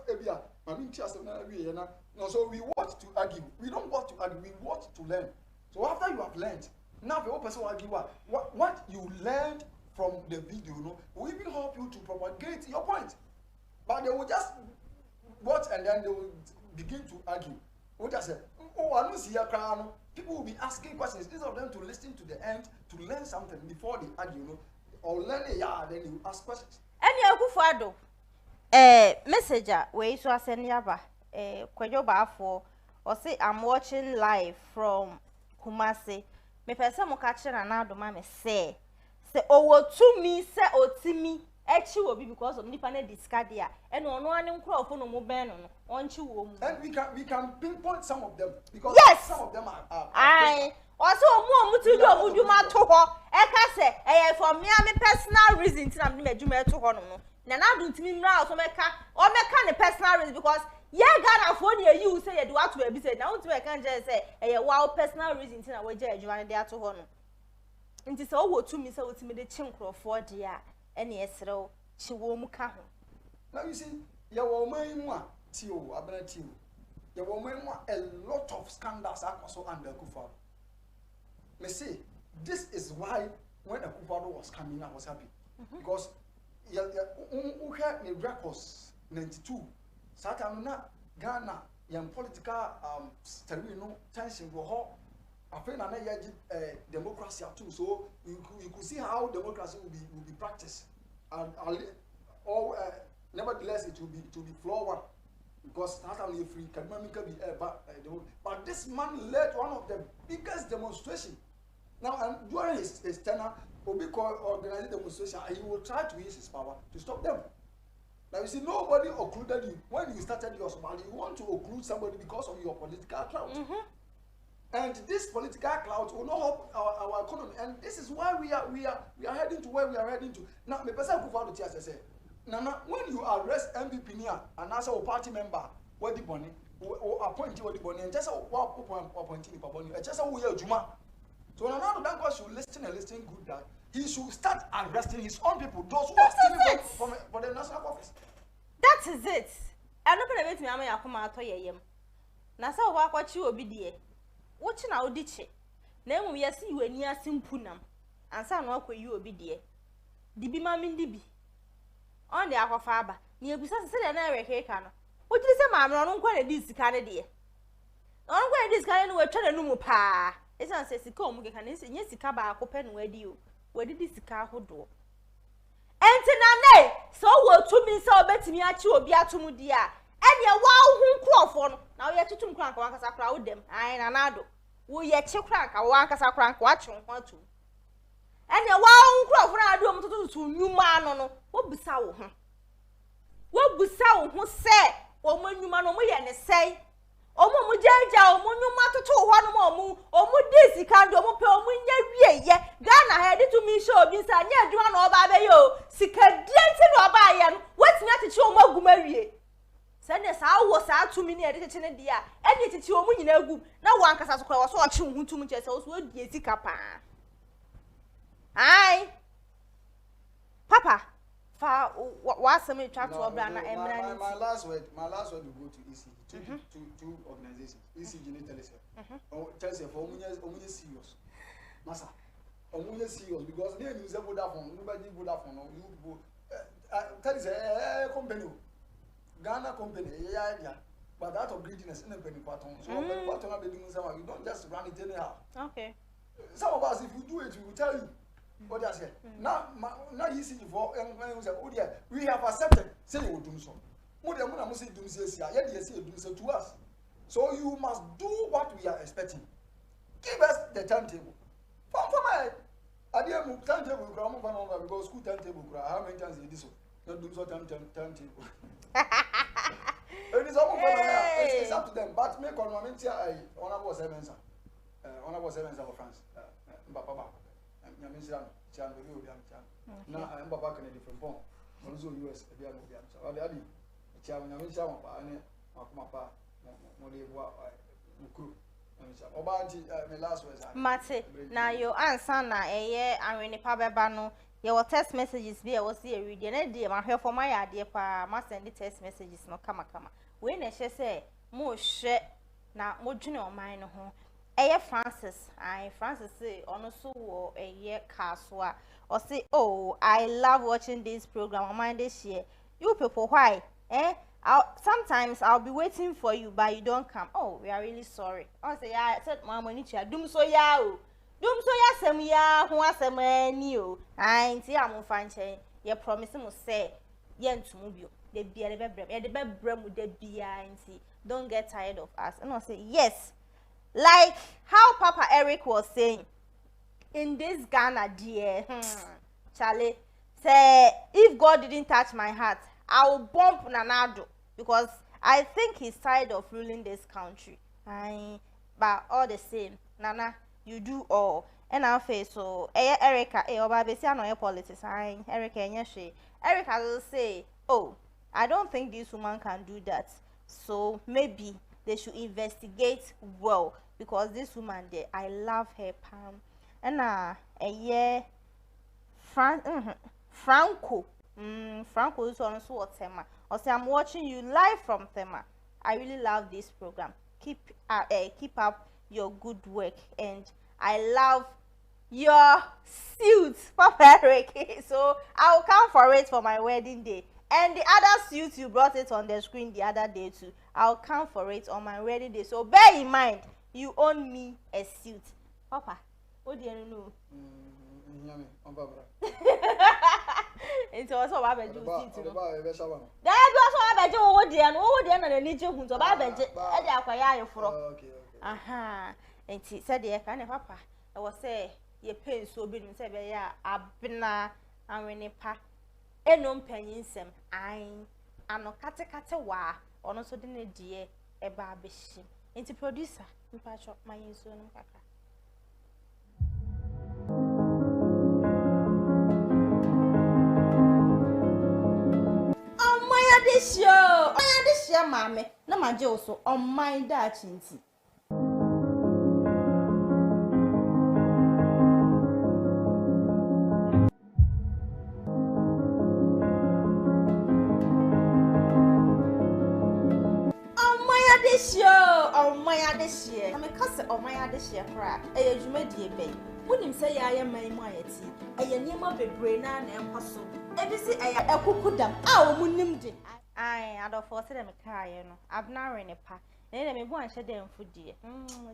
Ebia, I mean, just no, so we want to argue. We don't want to argue, we want to learn. So after you have learned, now the person will argue what you learned from the video, will even help you to propagate your point. But they will just watch and then they will begin to argue. What I said, oh, I don't see a crown. People will be asking questions instead of them to listen to the end to learn something before they argue, or learn then you ask questions. Any Akufo-Addo messenger we so asend yaba kwadwo baafo or say I'm watching live from Kumasi. Me pese mo ka kire na adoma me say owo tumi se otimi echi obi because of nipa na discard ya and ono ane nkrofo no mo ben no onchi wo mu. And we can pinpoint some of them because some of them are also omu ti do omu djuma to ho e ka se for me personal reason ti na me djuma to ho no na do ntimi mra so meka ne personal reason because ye Ghana for dey you say you do what to be say na unti we kan je say wow personal reason ti na we je adjuma ne dey ato ho no nti se wo tumi se otimi de chinkrofo de a ene esrew chi wo mu ka ho. Now you see ye wo man mu a ti o Abena ti o ye wo man mu a lot of scandals are also under Akufo-Addo. Me say this is why when Akufo-Addo was coming I was happy because who had the records 92 Satanuna Ghana young political tension for her. I feel democracy too, so you could see how democracy will be practiced, and nevertheless it will be flawed because not only free can be but this man led one of the biggest demonstration. Now and during his tenure, Obi organized demonstration, and he will try to use his power to stop them. Now you see, nobody occluded you when you started your Somali. You want to occlude somebody because of your political clout. And this political clout will not help our economy, and this is why we are heading to where we are heading to. Now, me person Akufo-Addo say, Nana, when you arrest MVP Nia and as a party member, what the money, or appointee what the money, and just appointee the money, and just a Juma. So Nana, that God should listen and listen good that he should start arresting his own people, those who are stealing for the national office. That is it. I don't know if me yakuma to yeyem. Na sa wa kwachi obi de. Wochi na odiche. Na emu yesi weni asimpu nam. Ansa na akwayi obi de. Dibi ma mi ndibi. On de akwafa aba. Ni ebusa se de na reke ka no. Wochi se ma amro no nkwa na di sika ne de. On nkwa na di sika ne we twa na numu pa. Esa se sika omu ke ka na nye sika ba akope no wadi o. Wadi di sika hodo. Enti na nei so wo tumi se obetimi achi obi atomu di a. Enya wa hu nkrofo no na wo ye tutum kranka wa kasa kra wo dem ai na nado wo ye chi kranka wa kasa kranka wa chi ho atu enya wa hu nkrofo na ado mo tutu nyuma no wo busa wo ho se o mo nyuma no mo ye ne sei o mo jeja o mo nyuma tutu ho no mo di sika ndo mo pe o mo nya wie ye Ghana head to me show bi sa nya adwuma na oba be yo sika dienti na oba ye no wetimi ateche o magumawie sene sa wo sa atumi ne ede teche ne dia ene teche o mu nyina agum na wo ankasa so kra wo so oche huntum che se wo so die Sikapa ai papa fa wa some twa to obra na emra my last word will go to ECG two organizations ECG ne Telesa Chelsea for omunye serious masa omunye serious because they use Vodafone nobody Vodafone no you go Telesa company Ghana company yeah but that of greediness in a penny pattern so penny pattern are doing something you don't just run it anyhow. Okay, some of us if you do it we will tell you what I say. Now easy for we have accepted say you will do so. Muna say do so to us. So you must do what we are expecting. Give us the timetable. For my idea timetable because school timetable how many times you do so? Not do so timetable. It's up to them. But make on honorable seven of France. Na amba back in a different form. Also US bia no bia. So adi chia nyamisha pa ne akoma pa mo de wa mukuru. Nyamisha oba anti me last words. Mate na yo answer na eye anwene pa beba no ye wo text messages bi e wo se e read na de ma hwe for my ade pa ma send text messages no kama we na hye se mo hwe na mo dwene o man no ho eye Francis say ono so wo eye kaswa or say oh I love watching this program Omandehyie you people why sometimes I'll be waiting for you but you don't come. Oh, we are really sorry. I say yeah I said mama ni chia dum so ya sem ya ho asem ani o anti am fa nchen ye promise mo say ye ntumu bio de bia de bebrem ye de bebrem de bia anti don't get tired of us. And I say yes. Like how Papa Eric was saying, in this Ghana, dear, Charlie, say if God didn't touch my heart, I will bump Nanado because I think he's tired of ruling this country. But all the same, Nana, you do all. And I'll face so Erica, Obabesi, no politics. Erica, Erica will say, oh, I don't think this woman can do that. So maybe they should investigate well because this woman there, I love her palm. And Franco is also what Tema. I say I'm watching you live from Tema. I really love this program. Keep up your good work, and I love your suit, Papa Eric. So I'll come for it for my wedding day. And the other suit you brought it on the screen the other day too. I'll come for it on my wedding day. So bear in mind, you own me a suit. Papa, what do you know? It's also about the suit. That was about you. What do you know? What do you know? The nature who's about the aha. And she said, "Yeah, can Papa?" I was say, "Your pain so big." Say, "Yeah, Abena and Renepa." Enom penyinsem ano kate wa ono so de ne die e ba behim enti producer mpacho mayinso no kaka Omandehyie mame na maje oso oman da chinti Omandehyie na me kase Omandehyie kra edwumadie ben wonim se ya man mu ayeti niema bebre na enkoso ebisi ekukudam omunim de adofo se de me kaaye no Abena Renepa na me hu anhye de mfudie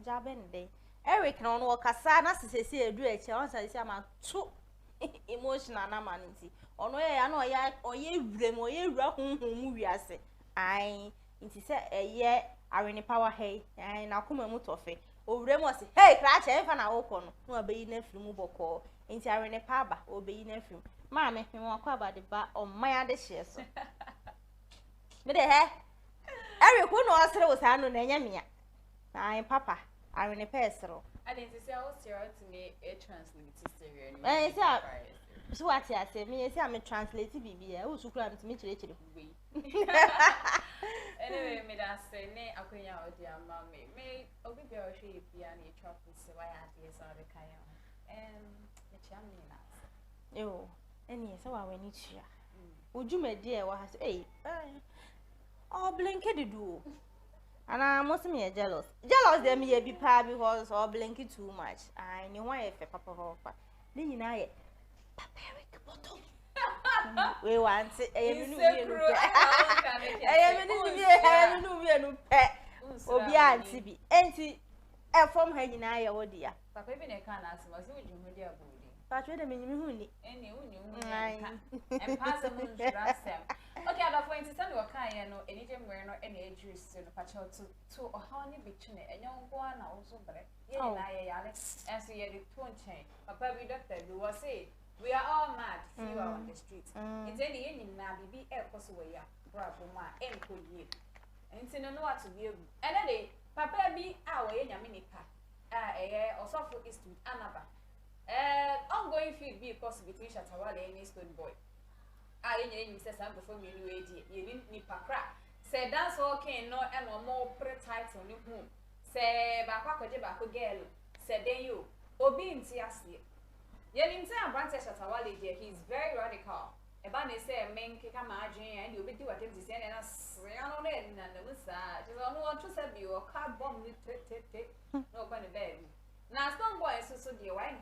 jabe nde Eric no no kasa na sesesi edu eche on sase ama tu emotional na manti ono ya na oye wrem oye wra honhom mu wiase nti se Renepa wa hey na akoma mu tofe owure mo se hey krache enfa na woko no na obeyi na firim boko nti Renepa aba obeyi na firim maame me mo akwa aba de ba Omandehyie so me de he Eric no asere wo sa no na nya mia papa I mean a pesero. I didn't say I was here to me a translate Syrian. So what I say, me, I'm a translated BB, I was to cram to meet you. Anyway, me that say, nay, I couldn't out dear mammy. May Obi Girl she be any chop and say why I did some of the kayan. The champion. Oh, any so I went each year. Would you, my dear, what has oh, blinky do? And I must be jealous. Jealous, them ye be pa because all blinky too much. I knew why if a papa. Then you know it. Paperic bottom. We want it. I am pet. Obia Tibi. Auntie, from her in I, oh dear. Papa, even a can ask was with you, dear booty. But wait a minute, any and pass a moon to ask them. Okay, I'm going to tell you a kind or any gem wearing or any juice in a patch to a honey bitchin and young one also, but as we had it to chain. Papa, we doctor, you will say. We are all mad, few on the street. It's any ending now, be air possible, bravo, my and could you. And it's no what to be. And a day, Papa be our in a minute, or suffer is to another. Ongoing field be possible between Shatawale and Stone Boy. I ain't says I'm before me, you didn't need Pakra. Say that's okay, no, and more pre-tight on your home. Say, Bako girl, said then you, Obi in Tiasi. Yenim say Brante Shatawale dear, he's very radical. Ebane say men kika margin and you be do what him to say and on it and the massage. Just on one to say you or car bomb with no funny bed. Now Stone Boy is so dear, why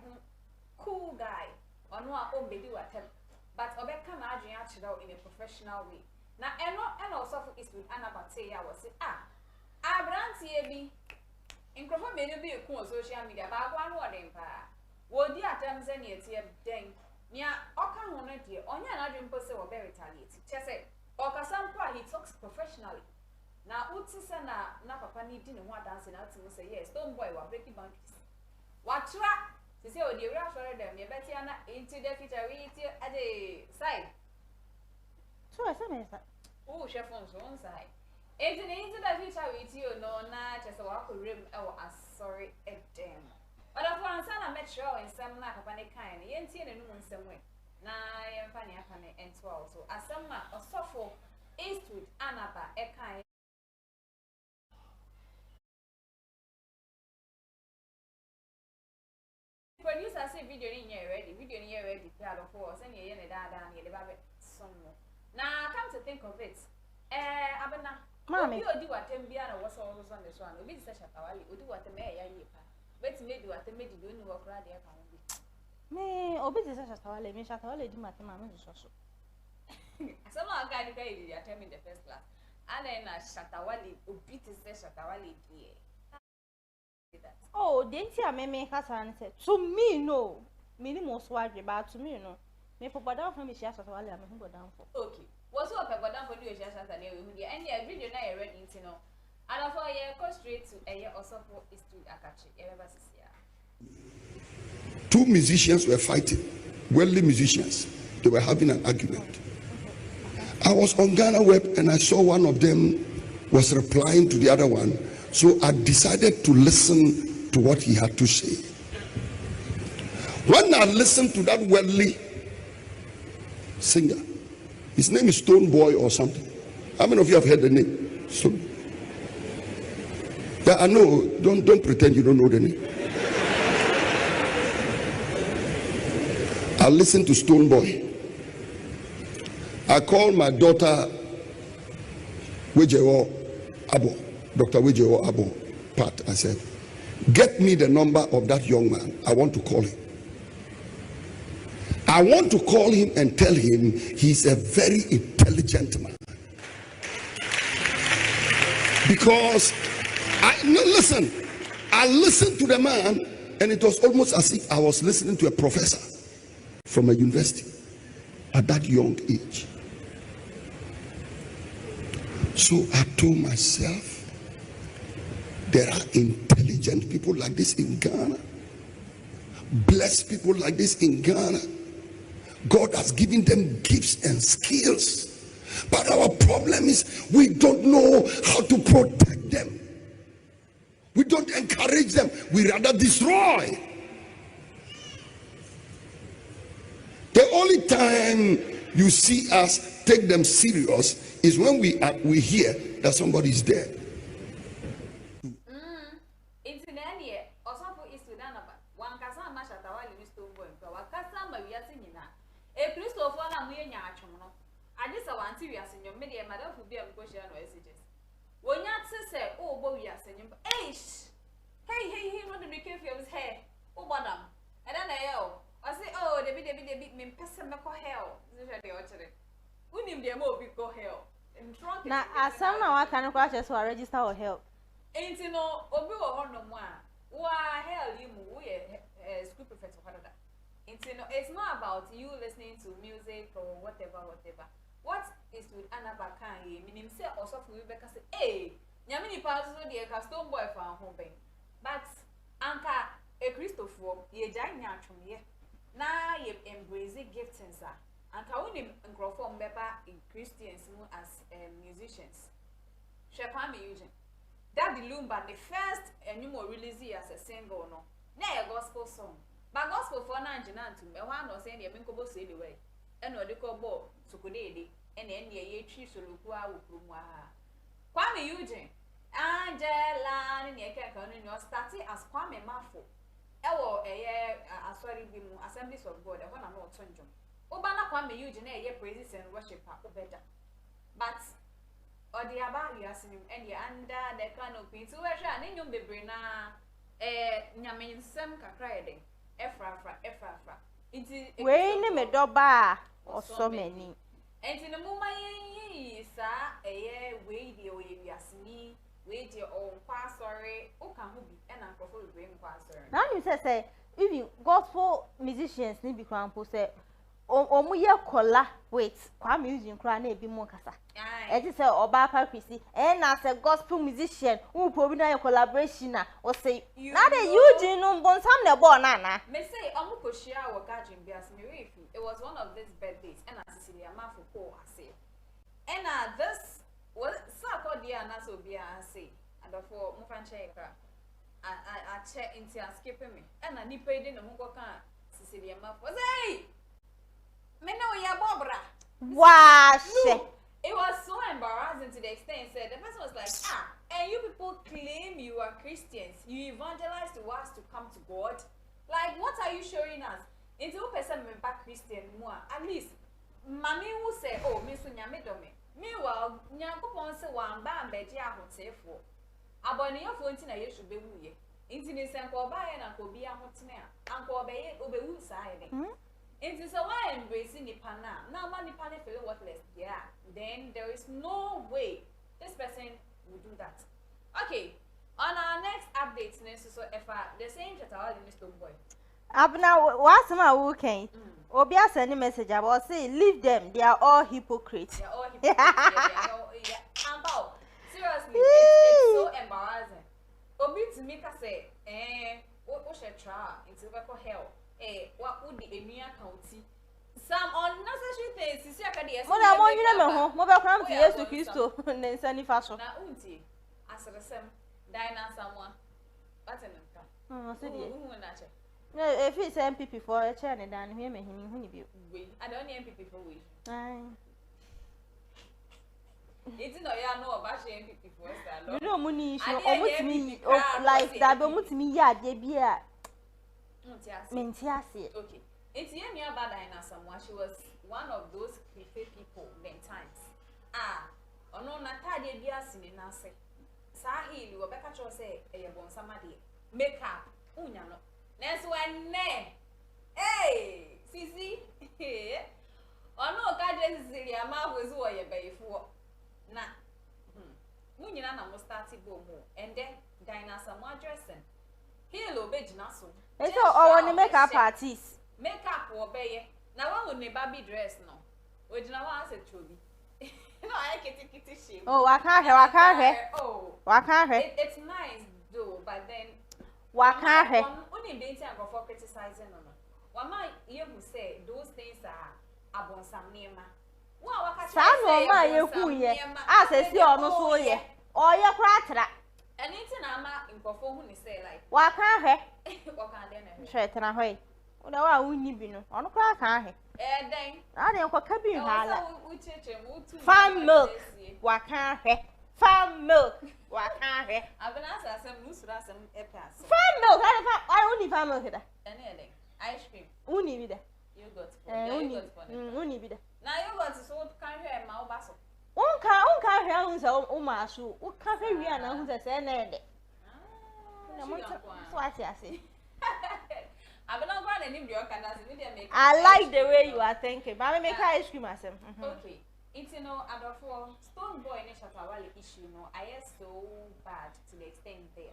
cool guy or no own be do what him. But Obeka margin actually in a professional way. Now and also is with Anna Batea was say Brante be in Crawford may be a cool social media about one word empire. Would the attempts any dang? Near Oka Honor, dear, on your other impulse or very retaliate. Chese, Okasampa, he talks professionally. Now, Utsana, Napapa didn't want dancing out to say, yes, don't boy, we're breaking boundaries. What trap? To say, oh, dear, rather them, your Bettiana into the future, at the side. So I said, Oh, chef on one side. Into the future with you, no, not just a walk rim, oh, sorry, a damn. But of one son, I met sure in some lack of any kind, you ain't seen a new some way. Now I am funny and 12. So, as some or suffer Eastwood, Anapa, a kind. Producer say video in here ready, proud of course, and you're in a dad the baby somewhere. Now, come to think of it, Abena, Mammy, you do what Tembiana was always on this one, will be such a power, you do what the mayor. But maybe what the maid doing work right there. Me, obey the Shatawale, me Shatawale, do my mamma. Some of guy the guy they attend in the first class. And then Shatawale, obey the Shatawale, dear. Oh, didn't you make us answer? To me, no. Minimum swag about to me, no. Me for down for me, Shatawale, I'm going down for. Okay. What's up, I down for you, Shatawale, and the video now ready to know. And for a year, go straight to a year or so for is to Achaa. Two musicians were fighting, worldly musicians. They were having an argument. I was on Ghana Web and I saw one of them was replying to the other one. So I decided to listen to what he had to say. When I listened to that worldly singer, his name is Stone Boy or something. How many of you have heard the name? Stone. I know, don't pretend you don't know the name. I listened to Stone Boy. I called my daughter Wejewo Abo, Dr. Wejewo Abo, Pat. I said, get me the number of that young man. I want to call him. I want to call him and tell him he's a very intelligent man. Because listen, I listened to the man and it was almost as if I was listening to a professor from a university at that young age. So I told myself, there are intelligent people like this in Ghana, blessed people like this in Ghana. God has given them gifts and skills, but our problem is we don't know how to protect them. We don't encourage them. We rather destroy. The only time you see us take them serious is when we hear that somebody is dead. Hey, what did you care for his hair? Oh, madam. And then I say, oh, the bit me person make hell. We need them all go hell. Now, as some now I can watch so I register or help. Ain't you know, Obi or no more. Why hell you move school professor Canada. It's not about you listening to music or whatever. What is with Anabaka? Meaning say also for Rebecca say, hey, Yamini passes with the custom boy for home. But Anka a Christopher, ye giant from ye. Now ye embrace gifts and sir. Anka win him and grow from Beba in Christians as musicians. Shepami Eugene. That the Lumba the first and you more release as a single no. Nay a gospel song. But gospel for 99 to me one or saying the Minkobo say the way. And what they call Bo so good day and then ye tree so look Kwame Eugene. Angela and your starting as Kwame Mafo. Ewo sorry Assemblies of God, one and not Tonjum. Obana Kwame Eugene, ye praises and worship better. But or the Abali as him and ye under the canopy to where and you be brina Yamin some cacrading. Efra. Wait, me doba or so many. And in the moment, sir, a way the way we are me. Wait your own pass, sorry, oh, can be and uncle bring passer. Now you say, even gospel musicians need be crown say, oh, muya cola, wait, Kwame using crown be more cassa. As you say, or Bapa Chrissy, and as a gospel musician who probably a collaboration or say, not a Eugene on Bonsam Bonana. May say, Uncle Shia or Gajin Bias Mirifi. It was one of these birthdays, and I Cecilia Mafuko, I say. And this. Well, so called the Anaso be I say, and therefore Mufancheka. I check into skipping me, and I need paid in the Mukoka, Cecilia Muff was hey! Meno ya Bobra. Wash it was so embarrassing to the extent said the person was like, and you people claim you are Christians, you evangelize to us to come to God. Like, what are you showing us? Into a person back Christian more, at least Mammy will say, oh, Miss Unyamidome. Meanwhile, Nyankopon say one bam beji ahotefo. Aboni of fonti na yesu be wuye. Inti ni senko ba ye na ko bi ahotene a. Anko be ye obewu side. Inti so why embrace ni pana. Na ma ni pana feel worthless. Yeah. Then there is no way this person will do that. Okay. On our next update, so if the same chatawali Mr. Boy. Abena, what's my working? Obia send a message about say, leave them, they are all hypocrites. They are all hypocrites. Seriously, it's so embarrassing. Obi to make us say, what should try into local hell? What would the Emia County? Some unnecessary things. You see, I can't hear. Mother, I you know, mobile crime to yes to Christo, and then send it fashion. Now, Unti, as the same, dine someone. What's in them? Oh, so no, if it's MPP for a chair and then him and him, I don't need MPP for we. It's not ya know about MPP for us. You know, money, almost me, like that, but me, yeah, they be a Mentiasi. Okay, it's near Badina someone. She was one of those people, then times. No, Natalia Biasin in Nase. Sahi, Rebecca Cho say, a bon somebody. Makeup, Unyano. Next one, ne. Hey, Sisi. No, God, Cecilia, ma was who I bay for. Na. Munina must start to go more. And then, Dinah some more dressing. Hello, Bej Nasso. It's all on the makeup parties. Makeup or bay. Now, one would never be dressed, no. Which now answer to me. No, I can take it to shame. Oh, I can't hear. Oh, I can't hear. It's nice, though, but then. Waka he. Only dating and for criticizing no. One might you who say those things are abon some near ma. Wow, Some no ma ye who ye. As a see or no so ye. Or your cratra. anything ama improfo hu ni say like wa kan hwe wa kan dey na hwe hwe tena hwe una wa unni bi no ono kra kan hwe den na de kwa bi hala u cheche mu tu farm milk wa kan hwe farm milk wa kan hwe Abena asem nu sura asem epas farm milk I unni farm milk da ene den ice cream unni bi da yogurt unni bi da na yogurt so kan hwe ma obaso unka hwe ahun se o ma so o ka hwe wi ana ahun se na ede na mo so ati ase Abena gwa na nim de o kan ase me dey make I like the way you are thinking but me make ice cream asem okay it's adofo Stone Boy ne Shatawale issue no I am so bad to the extent there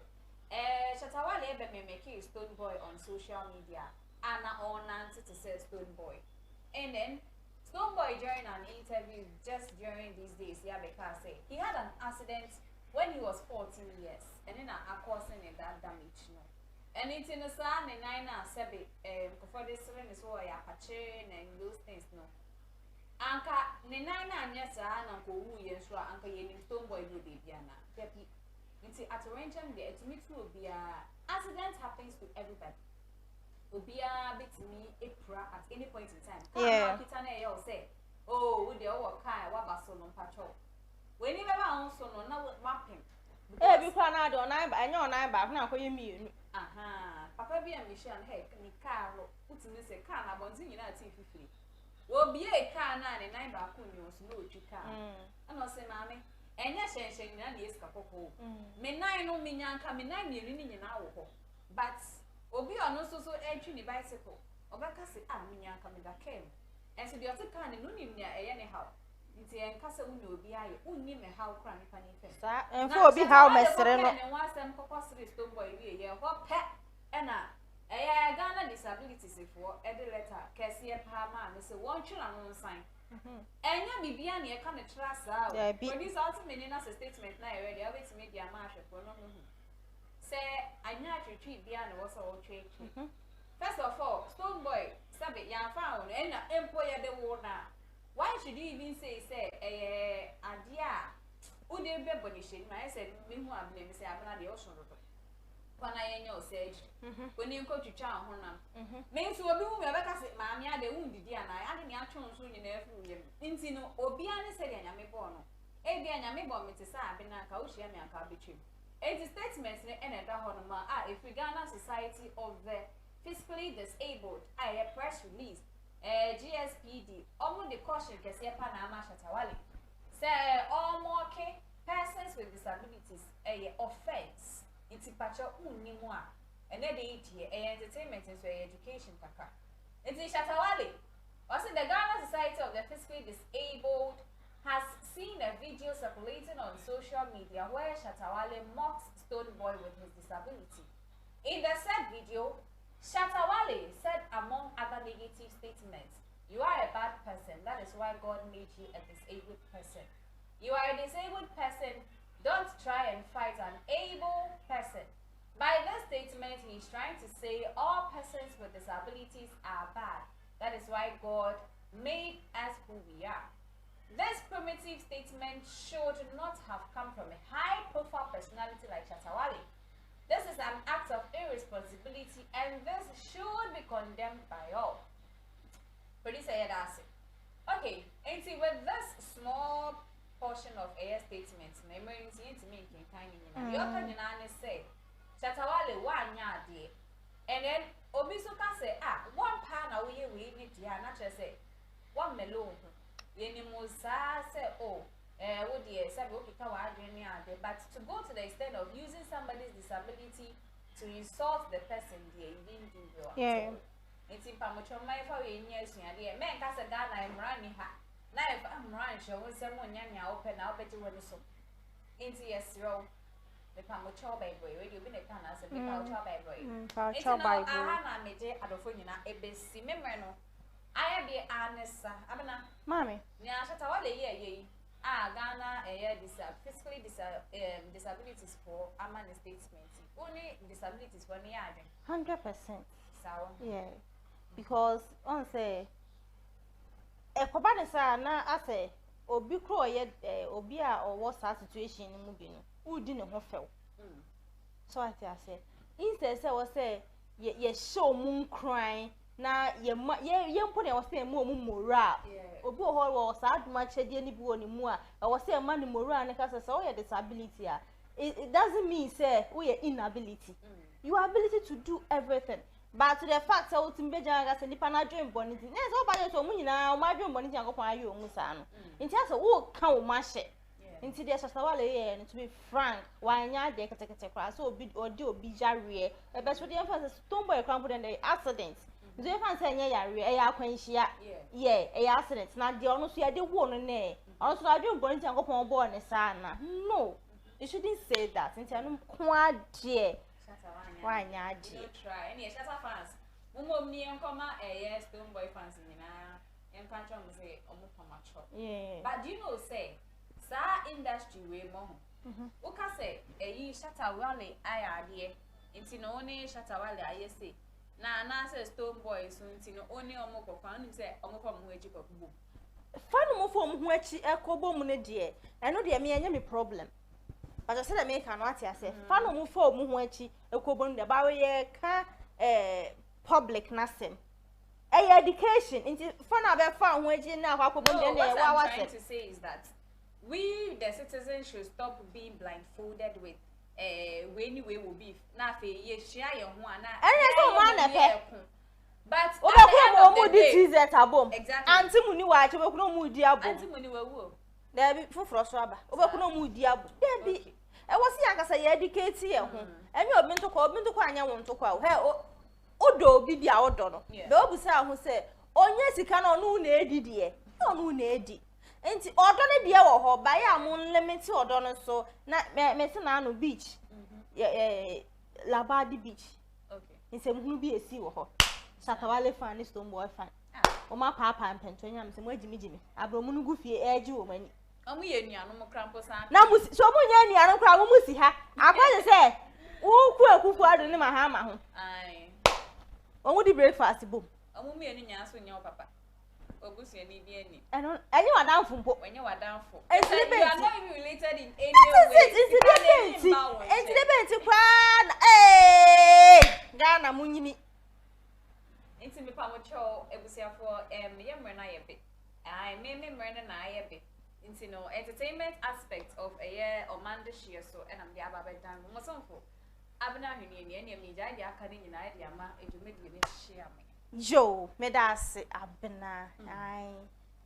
Shatawale be me make Stone Boy on social media and on answer to say Stone Boy and then Stone Boy during an interview just during these days because he had an accident when he was 14 years and then causing that damage no and it's in the sun and 9 7 for this is what I and those things no anka ne nine na anya saa na ko wu ye so anka ye ni Stone Boy no dey bia na kepi nti at arrangement dey etimi tu obia accident happens to everybody obia betimi epra at any point in time yeah kita na ye o say oh we dey work kai wa baso no pacho we ni beba on so no na mapping bi kwa na do na ba anya onan ba na akoye mienu aha papa bi am mission hey ni car ro utimi say car na bonzi nyina ati fifiri obi e car na ne nine ba ko nyo so no otwi car ana o se maame enya hyenhyen nyina na yeska kokko me nine no me nyanka me nine mienu ni nyina wo ho but obi ono so etwi ni bicycle obeka se me nyanka me da kem enso de ote car ne no ni nya eye ne how nti enka se unyo obi aye unni me how kra ni pa ni fe sa enfo obi how mesere no ne wasem kokko sere Stone Boy wi ye ho pe ena Ghana disabilities for every letter kesi pa ma me say won twira no nsan enya bibia na ye ka ne tra saa produce out me na statement na e ready abet media ma ahwefo no no say anya twetwi bia na wo so wo twetwi first of all Stone Boy sabe ya fa won ena empo ye de wo na why should you even say adia ude be bonishin ma I said me hu abne me say abna de osun do kwana yenye oseji oni nko twitwa ho na me nso obi hu me beka se maami ade hu didi ana ade ne atwo nso nyina afu yem nti no obi ane se de anyame bo no e bi anyame bo me te sa Abena ka wo hia me aka betwem it is statement ne ene da ho no ma if Ghana Society of the Physically Disabled a press release GSPD omo de caution kese pa na ama Shatawale say omo okay persons with disabilities offense iti pacho unni mu a ene de itie entertainment and education kaka iti Shatawale was the Ghana Society of the Physically Disabled has seen a video circulating on social media where Shatawale mocks Stone Boy with his disability. In the said video, Shatawale said among other negative statements, "You are a bad person, that is why God made you a disabled person. You are a disabled person, don't try and fight an able person." By this statement, he is trying to say all persons with disabilities are bad. That is why God made us who we are. This primitive statement should not have come from a high-profile personality like Shatawale. This is an act of irresponsibility and this should be condemned by all. Producer Yedase. Okay, and see with this small portion of air statements, emergency into making kind of you can say Shatawale one yard and then Obisuka say one pound away we need to not just say one melon. Yeni Musa say would yes but to go to the extent of using somebody's disability to insult the person there you didn't do well. Yeah. It's in Pamucho my for years near men cast a gun I'm running her. Now if I'm running show someone young open I'll bet you when so into yes row the Pamucho by boy you been a can as a big by boy. It's no I made it out of a bit memorable. I be honest, Abena. Mommy. Nya Shatawale ye Ghana physically disabilities for among statements. Only disabilities for me 100%. So yeah. Because on say e kobane sa na ase obi kro ye obi a owo sa situation mu bi no udi ne ho few So I say instead say was say ye show moon crying na ye put was say more morale obi ho was sad much dey ni bi woni mu a was say man morale na kasa say your disability it doesn't mean say we inability your ability to do everything. But to the fact that we beja ga se nipa na dream bonity na so ba je so mu nyina o ma dream bonity ankopon aye o mu sa no nti ase wo ka o ma hye nti de sasawale ye to be frank wanya de ketekete kwa so obi obi jare e be so de emphasis tomboy krampo den the accident nti e fan say nya yare e ya kwanhia e ya accident na de ono so ya de wo no na ono so dream bonity ankopon bo ne sa na no you shouldn't say that nti anu kwa de why nyaji try any Shatta fans mum ni enkoma yes Stonebwoy fans nyina enkancho mo say omo pamacho but do you know say sa industry we mo ho uka say Shatta Wale ayade nti no oni Shatta Wale ayese na say Stonebwoy so nti no oni omo kokwa nim say omo pam ho eji kokbo fanu mo fo mo ho achi ekobo mu ne de eno de me anya me problem. But I said I make an art say fan mu for mu ho achi ekobon de ba we ka public nasem education nti fan abe fan ho achi na akobon de na wa trying to say is that we the citizens should stop being blindfolded with anyway will be na fe ye share your ho ana so ma na pe but obekwo mo di tz abom exactly anti mu ni wa achi obekwo mo di abom anti mu ni wa wu there be foforo so aba obekwo mo di abom there be e was ya kasa ye educate ye ho eni obi ntoko anya won ntoko a he odo obi bia odo no be obusa ho se onye sika na onu na edidi e onu na edi enti odo ne de wo ho ba ya mo limit odo no so na me se na no beach Labadi beach okay nse mu bi esi wo ho Shatta Wale fan ni Stonebwoy fan o ma papa mpentonya me se mo agimi abromu no gufie eji wo mani omu ye nuanu mo krampo san na musi so mu nya nuanu kra mo musi ha akwa se wo ku akuku ado ne ma ha ma ho ai omu di breakfast bom omu me ni nya so nya o papa ogusu ni di ani eno enyi wadanfo mpo wenye wadanfo you are not even related in any way it's debate kwa Ghana munyimi inti me pa mo cho ebusiafo ye mre na ye be ai me mre na ye be inti no entertainment aspect of a year Omandehyie so and am the ababe dan mo sonfo Abena hwini ni mi ja dia aka ni nyina dia ma edumedie ne hye ame yo me da se Abena ai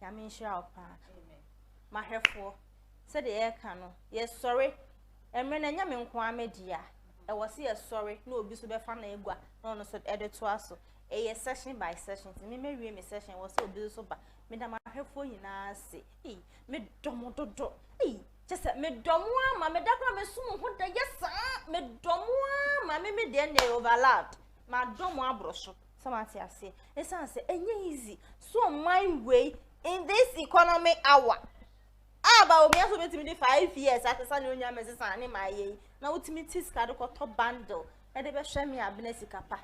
ya me hye opa amen mahwefo se de ye ka no ye sorry emre na nya me nko amedia e wo se ye sorry na obi so be fa na egua no no so ede to aso a session by session me me session was so busy so ba me da mahwefo nyina se me domododo just me domo ama me da kra me sum ho da yesa me domo ama me de na overlap ma domo abroso somati ase esan se enye easy so mind way in this economic hour aba o me so betimi di 5 years atesa na onya me sesa ne ma ye na utimi tiska de ko top bundle e de be hwe me Abena Sikapa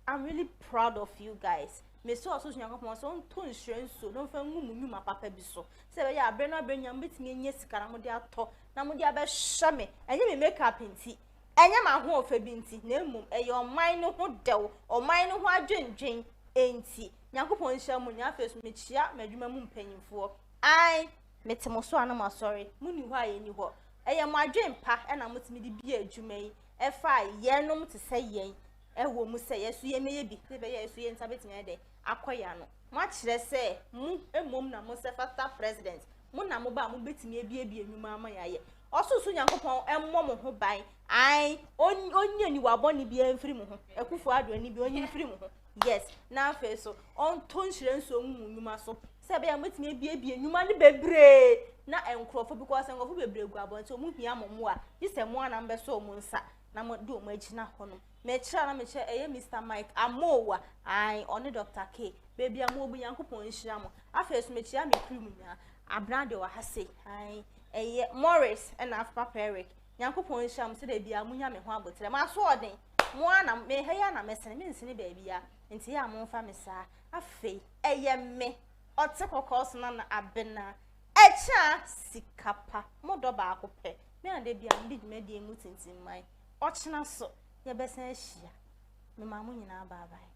I'm really proud of you guys. Me so aso nyankopon so nto nhrenso no fa ngu munuma papa bi so. Se be ya Abena benyam betimi enye sika na mo de ato na mo de abehwe me. Enye me makeup nti. Enye ma ho ofa bi nti na emum eye oman no ho dew, oman no ho adwendwen enti. Nyankopon hia mu nya face me chia madwuma mu mpanyimfo. Ai metemo so anama sorry. Muni ho aye ni ho. Eye mo adwen pa e na motimi di bi adwuma yi. E fa yenom te se yen. Ewo mu se yesu ye meye bi se be yesu ye nta betimi ede akoya no mo akire se mu emom na mo se fasta president mu na mo ba mo betimi ebie enwuma amaya ye osusu nyankopon emmo mo ho ban ai onye ni waboni bi emfiri mo ho ekufu ado ni bi onye mfiri mo ho yes na afa so on ton hire nso nwunwuma so se be ya betimi ebie enwuma ne bebre na enkrofo because enkrofo bebre gu abon so mu hia mo a yise mo ana mbe so mo nsa na mo do mo agina hono me chira na me che eye Mr Mike amowa ai oni Dr K baby amobu yankopon hira mo afesu me chia me cream nya Abena de wa hase ai eye Morris na Papa Eric yankopon hira mo se da bia munya me ho abotre ma so oden mo ana me heya na me sene me nsene baby ya nti ya mo fa me sa afe eye me ote kokos na Abena Achaa Sikapa modo ba akope me ande bia mbi dwumadi emu tintin mai ochina so ye besen ahia me mamu nyina bye bye.